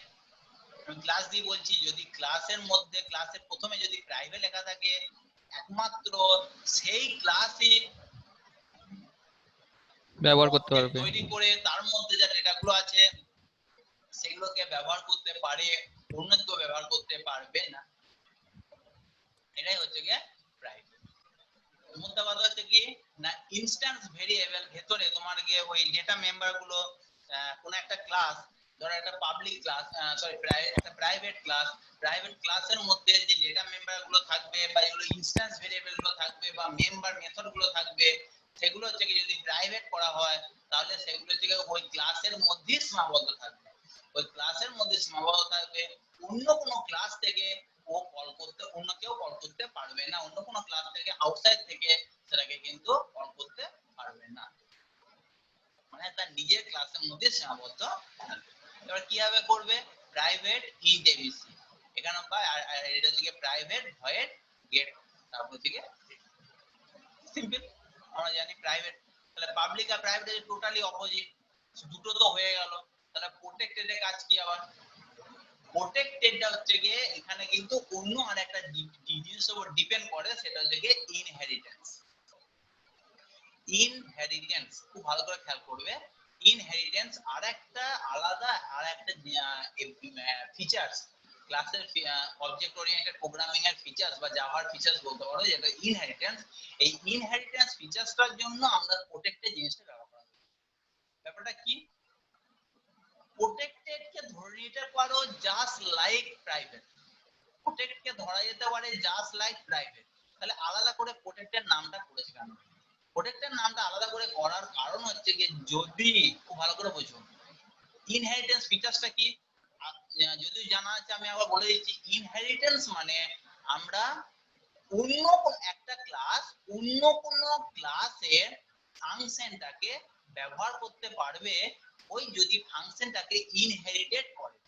[SPEAKER 1] ক্লাস দিয়ে বলছি যদি ক্লাসের মধ্যে ক্লাসের প্রথমে যদি প্রাইভেট লেখা থাকে একমাত্র সেই ক্লাসই
[SPEAKER 2] ব্যবহার করতে পারবে
[SPEAKER 1] তৈরি করে তার মধ্যে যে ডেটাগুলো আছে সেগুলোকে ব্যবহার করতে পারে অন্য কেউ ব্যবহার করতে পারবে না এটাই হচ্ছে কি প্রাইভেট। মোদ্দা কথা হচ্ছে কি না ইনস্ট্যান্স ভেরিয়েবল ভেতরে তোমার কি ওই ডেটা মেম্বার গুলো কোন একটা ক্লাস ধরো একটা পাবলিক ক্লাস সরি একটা প্রাইভেট ক্লাসের মধ্যে যে ডেটা মেম্বার গুলো থাকবে বা এগুলো ইনস্ট্যান্স ভেরিয়েবল গুলো থাকবে বা মেম্বার মেথড গুলো থাকবে সেগুলো হচ্ছে কি যদি প্রাইভেট করা হয় তাহলে সেগুলো হচ্ছে ওই ক্লাসের মধ্যে সীমাবদ্ধ থাকবে ওই ক্লাসের মধ্যে সীমাবদ্ধ থাকবে অন্য কোনো ক্লাস থেকে ও কল করতে অন্য কেউ কল করতে পারবে না অন্য কোনো ক্লাস থেকে আউটসাইড থেকে সেটাকে কিন্তু কল করতে পারবে না মানে তার নিজের ক্লাসের মধ্যে সীমাবদ্ধ থাকবে। এবার কিভাবে করবে প্রাইভেট ইন্ট এবিসি এখানে এটা থেকে প্রাইভেট ভয়েড গেট তারপর থেকে সিম্পল আমরা জানি প্রাইভেট তাহলে পাবলিক আর প্রাইভেট এর টোটালি অপোজিট দুটো তো হয়ে গেল তাহলে প্রোটেক্টেড এর কাজ কি আবার প্রোটেক্টেডটা হচ্ছে গিয়ে এখানে কিন্তু অন্য আরেকটা জিনিসের উপর ডিপেন্ড করে সেটা হচ্ছে গিয়ে ইনহেরিটেন্স খুব ভালো করে খেয়াল করবে ইনহেরিটেন্স আরেকটা আলাদা আরেকটা ফিচারস ক্লাসের অবজেক্ট ওরিয়েন্টেড প্রোগ্রামিং এর ফিচারস বা জাভার ফিচারস বলতে পারো যেটা ইনহেরিটেন্স এই ইনহেরিটেন্স ফিচারসটার জন্য আমরা প্রোটেক্টেড জিনিসটা ব্যবহার করি ব্যাপারটা কি প্রোটেক্টেড কে ধরে নিতে পারো জাস্ট লাইক প্রাইভেট প্রোটেক্ট কে ধরা যেতে পারে জাস্ট লাইক প্রাইভেট তাহলে আলাদা করে প্রোটেক্টেড নামটা করেছে কেন প্রোটেক্টেড নামটা আলাদা করে করার কারণ হচ্ছে যে যদি খুব ভালো করে বুঝো ইনহেরিটেন্স ফিচারসটা কি যদি জানা আছে আমি আবার বলে দিচ্ছি ইনহেরিটেন্স মানে আমরা অন্য কোন একটা ক্লাস অন্য কোন ক্লাসের ফাংশনটাকে ব্যবহার করতে পারবে ওই যদি ফাংশনটাকে ইনহেরিটেড করে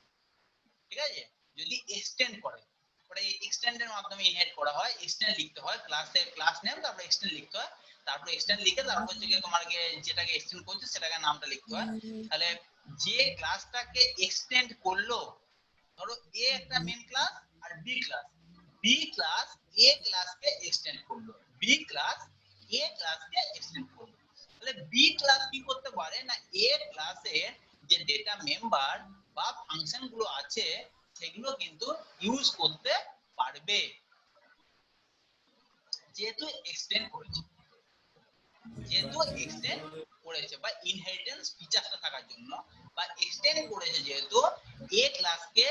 [SPEAKER 1] ঠিক আছে যদি এক্সটেন্ড করে ওটা এক্সটেন্ডের মাধ্যমে ইনহেরিট করা হয় এক্সটেন্ড লিখতে হয় ক্লাসের ক্লাস নেম তারপর এক্সটেন্ড লিখতে হয় তারপর এক্সটেন্ড লিখে তারপর হচ্ছে তোমাকে যেটাকে এক্সটেন্ড করছে সেটাকে নামটা লিখতে হয় তাহলে যে ক্লাসটাকে এক্সটেন্ড করলো ধরো এ একটা মেইন ক্লাস আর বি ক্লাস এ ক্লাসকে এক্সটেন্ড করলো বি ক্লাস এ ক্লাসকে এক্সটেন্ড করলো তাহলে বি ক্লাস কি করতে পারে না এ ক্লাসের যে ডেটা মেম্বার বা ফাংশন গুলো আছে সেগুলো কিন্তু ইউজ করতে পারবে যেহেতু এক্সটেন্ড করেছে বা ইনহেরিটেন্স ফিচারটা থাকার জন্য বা এক্সটেন্ড করেছে যেহেতু এ ক্লাসকে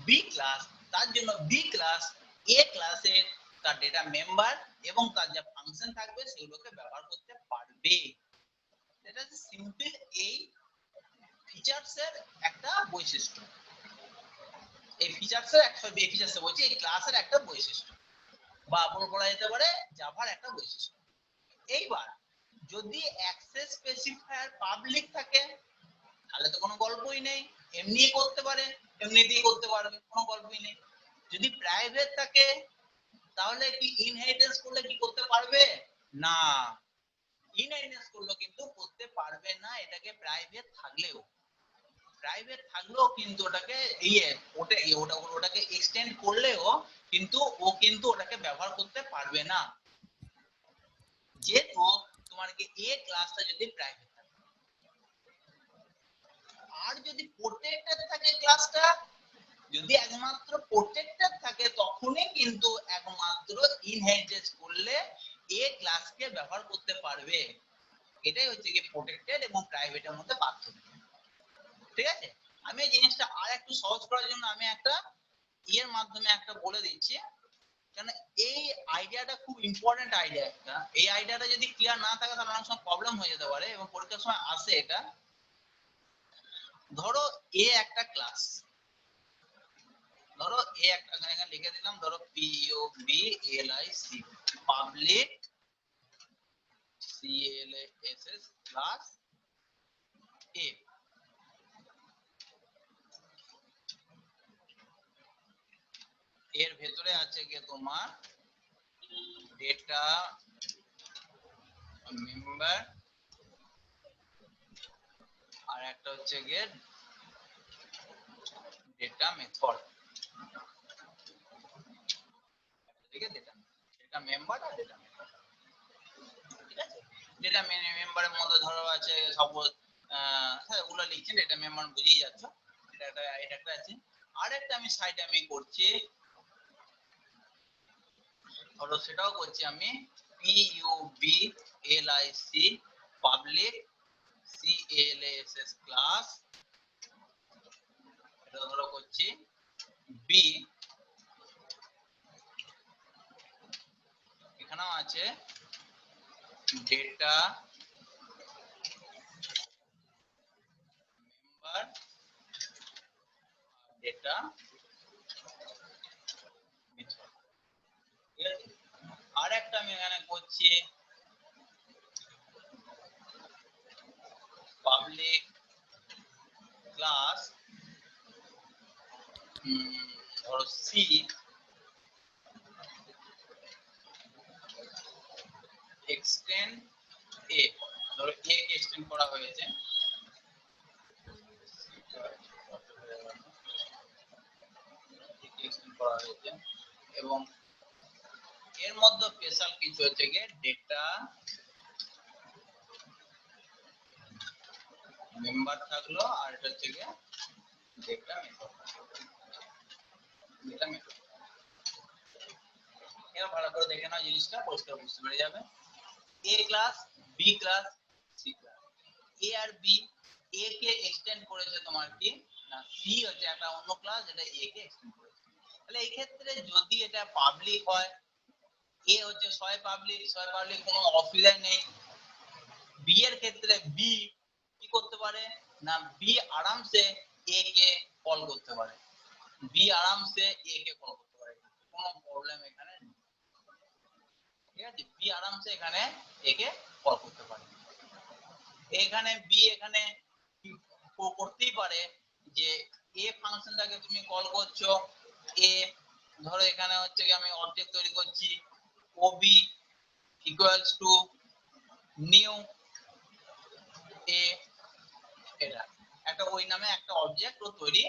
[SPEAKER 1] বি ক্লাস তার জন্য বি ক্লাস এ ক্লাসের তার ডেটা মেম্বার এবং তার যে ফাংশন থাকবে সেগুলোকে ব্যবহার করতে পারবে এটা সিম্পল এই ফিচারসের একটা বৈশিষ্ট্য এই ফিচারসের বলছি এই ক্লাসের একটা বৈশিষ্ট্য বা বলা যেতে পারে জাভার একটা বৈশিষ্ট্য। এইবার যদি অ্যাক্সেস স্পেসিফায়ার পাবলিক থাকে তাহলে তো কোনো গল্পই নেই, এমনি করতে পারে, এমনিতেই করতে পারবে, কোনো গল্পই নেই। যদি প্রাইভেট থাকে তাহলে কি ইনহেরিটেন্স করলে কি করতে পারবে না, ইনহেরিটেন্স করলে কিন্তু করতে পারবে না, এটাকে প্রাইভেট থাকলেও কিন্তু ওটাকে ওটাকে এক্সটেন্ড করলেও কিন্তু ও কিন্তু ওটাকে ব্যবহার করতে পারবে না, যেহেতু তোমার কি এ ক্লাসটা যদি প্রাইভেট থাকে। আর যদি প্রোটেক্টেড থাকে ক্লাসটা, যদি একমাত্র প্রোটেক্টেড থাকে তখনই কিন্তু একমাত্র ইনহেরিটেন্স করলে এ ক্লাসকে ব্যবহার করতে পারবে। এটাই হচ্ছে কি প্রোটেক্টেড এবং প্রাইভেটের মধ্যে পার্থক্য। ঠিক আছে, আমি এই জিনিসটা আর একটু সহজ করার জন্য আমি একটা এর মাধ্যমে একটা বলে দিচ্ছি, কারণ এই আইডিয়াটা খুব ইম্পর্টেন্ট আইডিয়া একটা। এই আইডিয়াটা যদি ক্লিয়ার না থাকে তাহলে অনেক সময় প্রবলেম হয়ে যেতে পারে এবং পরীক্ষার সময় আসে এটা। ধরো এ একটা ক্লাস, ধরো এ একটা, এখানে লিখে দিলাম, ধরো PUBLIC পাবলিক CLASS ক্লাস এ। এর ভেতরে আছে গিয়ে তোমার ডেটা মেম্বার আর একটা হচ্ছে গিয়ে ডেটা মেথড। ঠিক আছে, ডেটা মেম্বার আর ডেটা মেথড। ঠিক আছে, ডেটা মেম্বারের মধ্যে ধরো আছে সাপোজ হ্যাঁ ওগুলো লিখছেন, ডেটা মেম্বার বুঝেই যাচ্ছে, এটা একটা আছে। আর একটা আমি সাইডে আমি করছি, ধরো সেটাও করছি আমি PUBLIC পাবলিক CLASS ক্লাস, এটা ধরো করছি বি। এখানেও আছে ডেটা মেম্বার ডেটা মেথড। ঠিক আছে, আর একটা আমি এখানে করছি পাবলিক ক্লাস ধরো সি এক্সটেন্ড এ, ধরো এ কে এক্সটেন্ড করা হয়েছে, এক্সটেন্ড করা হয়েছে এবং এর মধ্যে স্পেশাল কিছু হচ্ছে গিয়ে ডেটা মেম্বার থাকলো আর এটা হচ্ছে গিয়ে ডেটা মেথড। ডেটা মেথড এর ভালো করে দেখে নাও, জিনিসটা পরিষ্কার বুঝতে পেরে যাবে। A class, B class, C class. A আর বি, এ কে এক্সটেন্ড করেছে তোমার কি না, সি হচ্ছে একটা অন্য ক্লাস যেটা এ কে এক্সটেন্ড করেছে। তাহলে এই ক্ষেত্রে যদি এটা পাবলিক হয়, এ হচ্ছে ছয় পাবলিক কোনো অসুবিধা নেই। বি এর ক্ষেত্রে বি কি করতে পারে না, বি আরামসে এ কে কল করতে পারে, বি আরামসে এ কে কল করতে পারে, কোনো প্রবলেম এখানে নেই। ঠিক আছে, বি আরামসে এখানে এ কে কল করতে পারে। এখানে বি এখানে করতেই পারে যে এ ফাংশনটাকে তুমি কল করছো, এ ধরো এখানে হচ্ছে কি আমি অবজেক্ট তৈরি করছি ওবি ইকুয়ালস টু নিউ এ, এটা একটা ওই নামে একটা অবজেক্ট ও তৈরি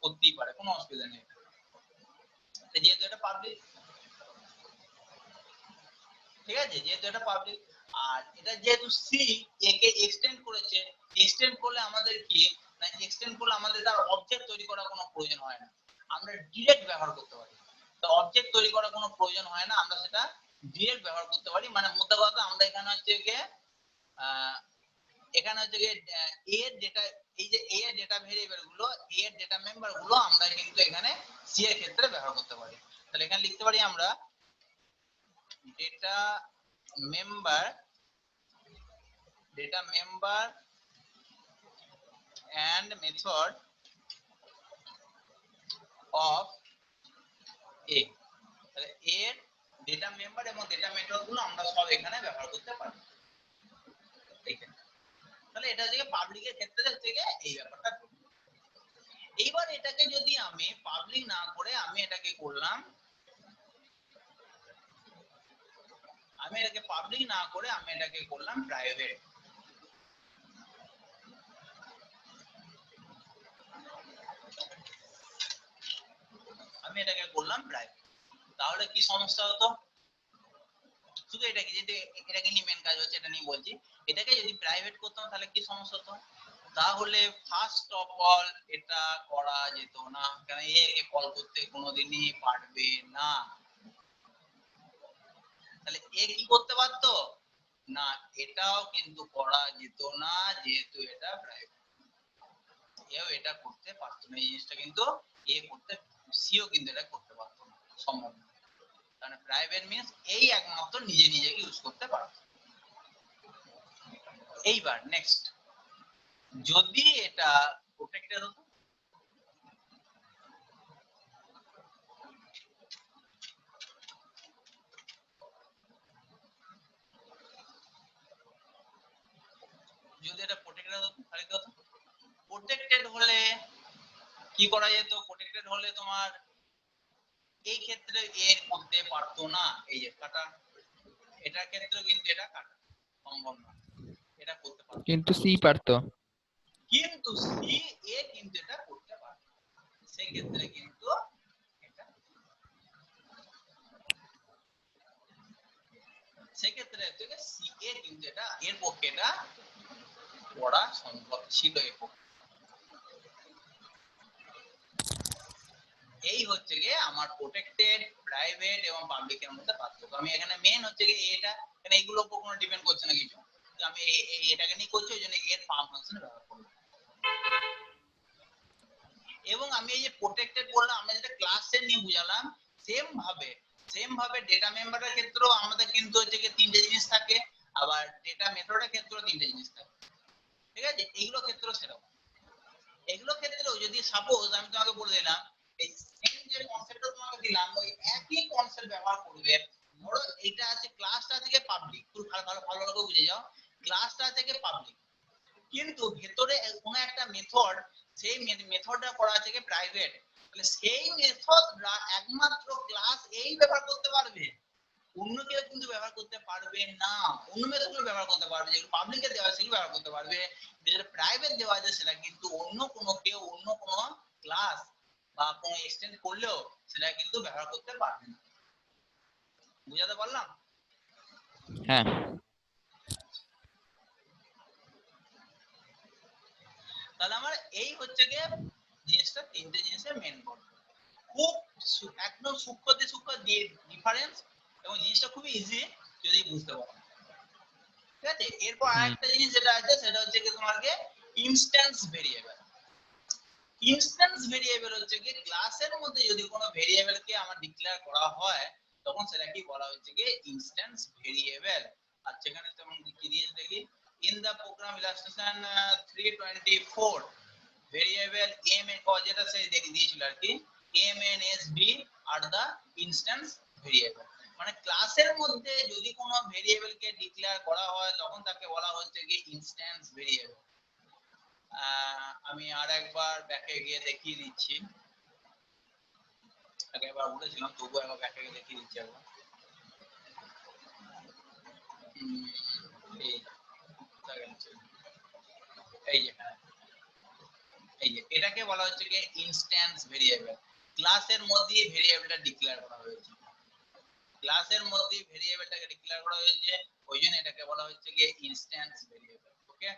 [SPEAKER 1] করতেই পারে, কোনো অসুবিধা নেই। যেহেতু এটা পাবলিক, ঠিক আছে, যেহেতু এটা পাবলিক আর এটা যেহেতু সি এ কে এক্সটেন্ড করেছে, এক্সটেন্ড করলে আমাদের কি না, এক্সটেন্ড করলে আমাদের তার অবজেক্ট তৈরি করার কোনো প্রয়োজন হয় না, আমরা ডাইরেক্ট ব্যবহার করতে পারি। তো অবজেক্ট তৈরি করার কোনো প্রয়োজন হয় না, আমরা সেটা ডাইরেক্ট ব্যবহার করতে পারি। মানে মোদ্দা কথা আমরা এখানে হচ্ছে গিয়ে এখানে হচ্ছে গিয়ে এ এর ডেটা, এই যে এ এর ডেটা ভেরিয়েবল গুলো, এ এর ডেটা মেম্বার গুলো আমরা কিন্তু এখানে সি এর ক্ষেত্রে ব্যবহার করতে পারি। তাহলে এখানে লিখতে পারি আমরা data member and method of a। তাহলে এর ডেটা মেম্বার এবং ডেটা মেথড গুলো আমরা সব এখানে ব্যবহার করতে পারি। তাহলে এটা হচ্ছে পাবলিকের ক্ষেত্রে হচ্ছে গিয়ে এই ব্যাপারটা করব। এইবার এটাকে যদি আমি পাবলিক না করে আমি এটাকে করলাম, আমি এটাকে পাবলিক না করে আমি এটাকে করলাম প্রাইভেট। আমি এটাকে করলাম প্রাইভেট, তাহলে কি সমস্যা হতো? শুধু এটাকে যদি এটাকে নিয়ে মেন কাজ হচ্ছে এটা নিয়ে বলছি, এটাকে যদি প্রাইভেট করতাম তাহলে কি সমস্যা হতো? তাহলে ফার্স্ট অফ অল এটা করা যেত না, কারণ একে কল করতে কোনোদিনই পারবে না। তাহলে এ কি করতে পারতো না? এটাও কিন্তু করা যেত না, যেহেতু এটা প্রাইভেট। এও এটা করতে পারতো না, এই জিনিসটা কিন্তু এ করতে, সিও কিন্তু এটা করতে পারতো না, সম্ভব না। কারণ প্রাইভেট মিন্স এই একমাত্র নিজে নিজে ইউজ করতে পারতো। এইবার নেক্সট, যদি এটা প্রোটেক্টেড হতো, যদি এটা প্রোটেক্টেড হতো তাহলে কি হতো? প্রোটেক্টেড হলে কি করা যেত? প্রোটেক্টেড হলে তোমার এই ক্ষেত্রে এ করতে পারতো না, এই যে কাটা, এটার ক্ষেত্রে কিন্তু এটা কাটা সম্ভব না, এটা করতে পারতো।
[SPEAKER 2] কিন্তু সি পারতো।
[SPEAKER 1] কিন্তু সি এ কিন্তু এটা করতে পারতো, সেই ক্ষেত্রে কিন্তু এটা, সেক্ষেত্রে থেকে সি এ কিন্তু এটা এর পক্ষে এটা পড়া সম্ভব ছিল এর পক্ষে। এই হচ্ছে গিয়ে আমার প্রোটেক্টেড, প্রাইভেট এবং পাবলিকের মধ্যে পার্থক্য। আমি এখানে মেন হচ্ছে গিয়ে এটা, এখানে এইগুলোর উপর কোনো ডিপেন্ড করছে না কিছু, আমি এটাকে নিয়ে করছি, ওই জন্য এর ফার্ম ফাংশন ব্যবহার করব। এবং আমি এই যে প্রোটেক্টেড বললাম, আমরা যেটা ক্লাসে নিয়ে বুঝালাম, সেম ভাবে ডেটা মেম্বারের ক্ষেত্রেও আমাদের কিন্তু হচ্ছে গিয়ে তিনটে জিনিস থাকে, আবার ডেটা মেথডের ক্ষেত্রেও তিনটে জিনিস থাকে, ঠিক আছে? এইগুলো ক্ষেত্রেও সেরকম। এগুলো ক্ষেত্রেও যদি সাপোজ আমি তোমাকে বলে দিলাম, এই সেম যে কনসেপ্টটা তোমাকে দিলাম ওই একই কনসেপ্ট ব্যবহার করবে। ধরো এটা আছে, ক্লাসটা থেকে পাবলিক, তুমি ভালো করে বুঝে যাও, ক্লাসটা থেকে পাবলিক, কিন্তু ভেতরে কোনো একটা মেথড, সেই মেথডটা করা আছে কি প্রাইভেট, তাহলে সেই মেথডটা একমাত্র ক্লাস এই ব্যবহার করতে পারবে, অন্য কেউ কিন্তু ব্যবহার করতে পারবে না। অন্য মেথডগুলো ব্যবহার করতে পারবে, যেগুলো পাবলিকে দেওয়া আছে সেগুলো ব্যবহার করতে পারবে, যেটা প্রাইভেট দেওয়া আছে সেটা কিন্তু অন্য কোনো কেউ অন্য কোনো ক্লাস বা কোনো এক্সটেন্ড করলেও সেটা কিন্তু ব্যবহার করতে পারবে না। বুঝাতে পারলাম?
[SPEAKER 2] হ্যাঁ।
[SPEAKER 1] তাহলে আমার এই হচ্ছে গিয়ে জিনিসটা, তিনটে জিনিসের মেন গল্প, খুব একদম সূক্ষ্ম ডিফারেন্স, এবং জিনিসটা খুবই ইজি যদি বুঝতে পারো, ঠিক আছে? এরপর আরেকটা জিনিস যেটা আছে সেটা হচ্ছে কি তোমাকে ইনস্ট্যান্স ভেরিয়েবল। ইনস্ট্যান্স ভেরিয়েবল হচ্ছে কি ক্লাসের মধ্যে যদি কোনো ভেরিয়েবলকে আমার ডিক্লেয়ার করা হয় তখন সেটা কি বলা হচ্ছে কি ইনস্ট্যান্স ভেরিয়েবল। আর সেখানে তেমন কি দিয়েছে দেখি, in the program illustration 324 variable M A যেটা সেই দিয়েছিল আর কি, M N S B are the instance variable, মানে ক্লাসের মধ্যে যদি কোনো ভেরিয়েবলকে ডিক্লেয়ার করা হয় তখন তাকে বলা হচ্ছে কি ইনস্ট্যান্স ভেরিয়েবল। আমি আর একবার ব্যাকে গিয়ে দেখিয়ে দিচ্ছি, আগে একবার বলেছিলাম তবুও একবার ব্যাকে গিয়ে দেখিয়ে দিচ্ছি একবার। এই যে এই যে এটাকে বলা হচ্ছে কি ইনস্ট্যান্স ভেরিয়েবল, ক্লাসের মধ্যে ভেরিয়েবলটা ডিক্লেয়ার করা হয়েছে, ক্লাসের মধ্যে ভেরিয়েবলটাকে ডিক্লেয়ার করা হয়েছে, ওই জন্য এটাকে বলা হচ্ছে কি ইনস্ট্যান্স ভেরিয়েবল। ওকে,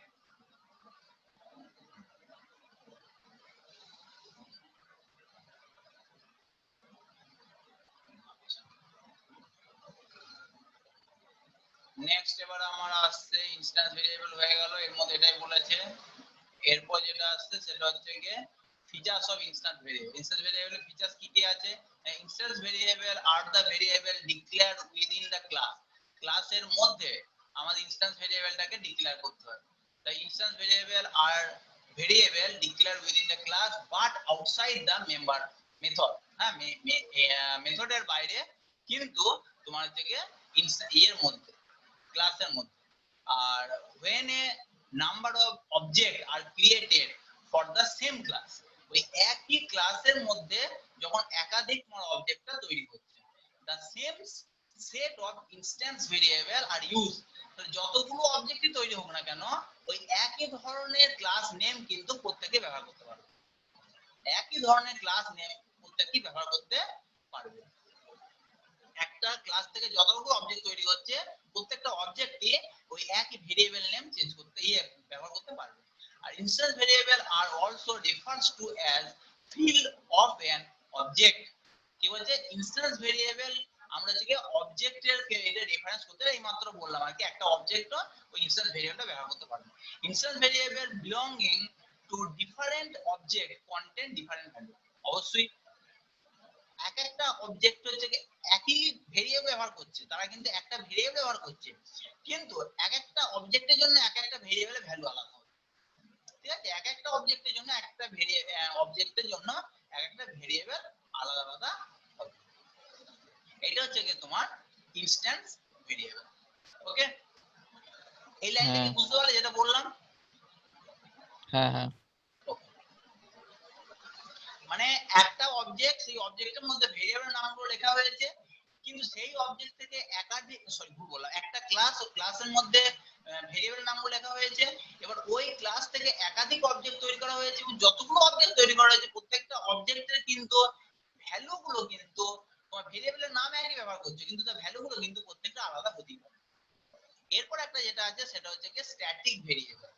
[SPEAKER 1] নেক্সট এবার আমার আসছে ইনস্ট্যান্স ভেরিয়েবল হয়ে গেল, এর মধ্যে এটাই বলেছে। এরপর যেটা আসছে সেটা হচ্ছে কি features of instance variable. Instance ভেরিয়েবলের ফিচারস কি কি আছে? Instance variable are the variable declared within the class, ক্লাসের মধ্যে আমাদের ইনস্ট্যান্স ভেরিয়েবলটাকে ডিক্লেয়ার করতে হবে। The instance variable are variable declared within the class but outside the member method. হ্যাঁ, মেথডের বাইরে, কিন্তু তোমার থেকে এর মধ্যে, ক্লাসের মধ্যে। আর when a number of object are created for the same class. ওই একই ক্লাসের মধ্যে যখন একাধিক অবজেক্টটা তৈরি হচ্ছে, the same set of instance variable are use. যতগুলো অবজেক্টই তৈরি হোক না কেন, ওই একই ধরনের ক্লাস নেম কিন্তু প্রত্যেকে ব্যবহার করতে পারবে। একই ধরনের ক্লাস নেম প্রত্যেকেই ব্যবহার করতে পারবে। একটা ক্লাস থেকে যতগুলো অবজেক্ট তৈরি হচ্ছে, প্রত্যেকটা অবজেক্টই ওই একই ভেরিয়েবল নেম চেঞ্জ করতে ব্যবহার করতে পারবে। আর instance variable are also refers to as field of an object. কি বলছে, ইনস্ট্যান্স ভেরিয়েবল আমরা যে অবজেক্টের এটা রেফারেন্স করতে, এই মাত্র বললাম আর কি, একটা অবজেক্ট ওই ইনস্ট্যান্স ভেরিয়েবলটা ব্যবহার করতে পারবে। Instance variable belonging to different object content different value. অবশ্যই এক একটা অবজেক্ট হচ্ছে একই ভেরিয়েবল ব্যবহার করছে, তারা কিন্তু একটা ভেরিয়েবল ব্যবহার করছে, কিন্তু এক একটা অবজেক্টের জন্য এক একটা ভেরিয়েবলের ভ্যালু আলাদা হবে। ঠিক আছে, এক একটা অবজেক্টের জন্য একটা অবজেক্টের জন্য এক একটা ভেরিয়েবল আলাদা আলাদা হবে। এটা হচ্ছে কি তোমার ইনস্ট্যান্স ভেরিয়েবল। ওকে, এই লাইনটা কি বুঝতে পারলে যেটা বললাম?
[SPEAKER 2] হ্যাঁ হ্যাঁ।
[SPEAKER 1] মানে একটা অবজেক্ট, সেই অবজেক্টের মধ্যে ভেরিয়েবল নামগুলো লেখা হয়েছে, কিন্তু সেই অবজেক্ট থেকে একাধিক, সরি ভুল বললাম, একটা ক্লাস ও ক্লাসের মধ্যে ভেরিয়েবল নামগুলো লেখা হয়েছে। এবার ওই ক্লাস থেকে একাধিক অবজেক্ট তৈরি করা হয়েছে, এবং যতগুলো অবজেক্ট তৈরি করা হয়েছে প্রত্যেকটা অবজেক্টের কিন্তু ভ্যালুগুলো কিন্তু তোমার ভেরিয়েবলের নাম একই ব্যবহার করছে, কিন্তু তার ভ্যালুগুলো কিন্তু প্রত্যেকটা আলাদা হতেই পারে। এরপর একটা যেটা আছে সেটা হচ্ছে কি স্ট্যাটিক ভেরিয়েবল।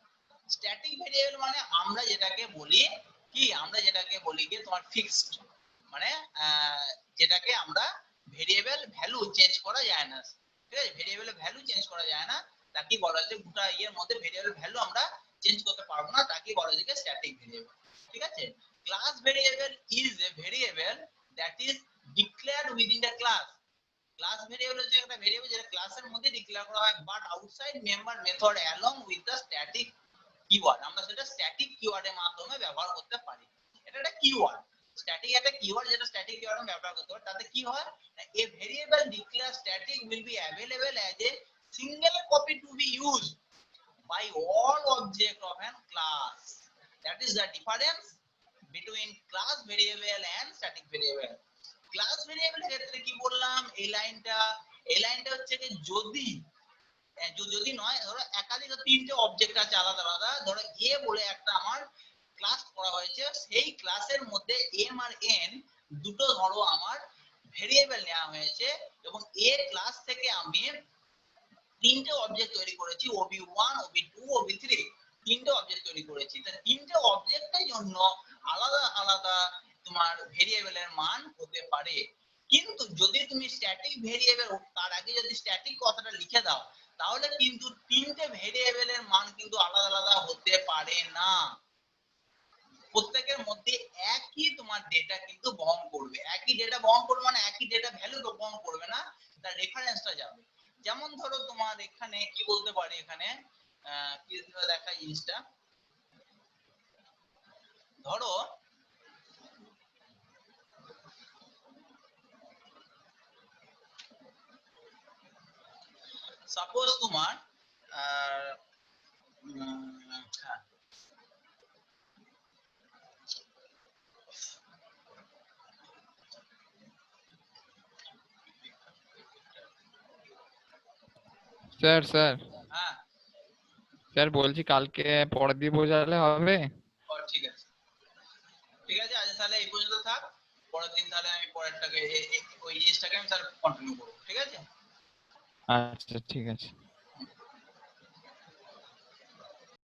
[SPEAKER 1] স্ট্যাটিক ভেরিয়েবল মানে আমরা যেটাকে বলি কি, আমরা যেটাকে বলি কি তোমার ফিক্সড, মানে যেটাকে আমরা ভেরিয়েবল ভ্যালু চেঞ্জ করা যায় না। ঠিক আছে, ভেরিয়েবলের ভ্যালু চেঞ্জ করা যায় না, তাকে বলা হচ্ছে গোটা ইয়ের মধ্যে ভেরিয়েবল ভ্যালু আমরা চেঞ্জ করতে পারবো না, তাকে বলা হচ্ছে স্ট্যাটিক ভেরিয়েবল। ঠিক আছে, class variable is a variable that is declared within the class. Class variable হচ্ছে একটা ভেরিয়েবল যেটা ক্লাসের মধ্যে ডিক্লেয়ার করা হয়, but outside member method along with the static keyword. আমরা সেটা স্ট্যাটিক কিওয়ার্ডের মাধ্যমে ব্যবহার করতে পারি। এটা একটা কিওয়ার্ড, স্ট্যাটিক একটা কিওয়ার্ড যেটা স্ট্যাটিক কিওয়ার্ড ব্যবহার করতে পারি। তাতে কি হয়, a variable declare static will be available as a single copy to be used by all object of an class. That is the difference between class variable and static variable. Class ভেরিয়েবলের ক্ষেত্রে কি বললাম, এই লাইনটা হচ্ছে যে যদি নয়, ধরো একাধিক তিনটে অবজেক্ট আছে আলাদা আলাদা, ধরো এ বলে একটা আমার ক্লাস করা হয়েছে, সেই ক্লাসের মধ্যে এম আর এন দুটো ধরো আমার ভেরিয়েবল নেওয়া হয়েছে, এবং এ ক্লাস থেকে আমি তিনটে অবজেক্ট তৈরি করেছি, ওবি1 ওবি2 ওবি3, তিনটে অবজেক্ট তৈরি করেছি। তা তিনটে অবজেক্টের জন্য আলাদা আলাদা তোমার ভেরিয়েবলের মান হতে পারে, কিন্তু যদি তুমি স্ট্যাটিক ভেরিয়েবল, তার আগে যদি স্ট্যাটিক কথাটা লিখে দাও, তাহলে কিন্তু তিনটে ভেরিয়েবলের মান কিন্তু আলাদা আলাদা হতে পারে না। প্রত্যেকের মধ্যে একই তোমার ডেটা কিন্তু বহন করবে, একই ডেটা বহন করবে, মানে একই ডেটা ভ্যালু বহন করবে না, তার রেফারেন্সটা যাবে। যেমন ধরো তোমার এখানে কি বলতে পারি, এখানে কি দেখা জিনিসটা, ধরো সাপোজ তোমার
[SPEAKER 2] স্যার স্যার
[SPEAKER 1] হ্যাঁ,
[SPEAKER 2] স্যার বলছি কালকে পরের দিয়ে বোঝালে হবে?
[SPEAKER 1] ঠিক আছে ঠিক আছে, আজ তাহলে এই পর্যন্ত থাক, পরের দিন তাহলে আমি পরেরটাকে ওই জিনিসটাকে আমি তাহলে কন্টিনিউ করবো। ঠিক আছে,
[SPEAKER 2] আচ্ছা ঠিক আছে।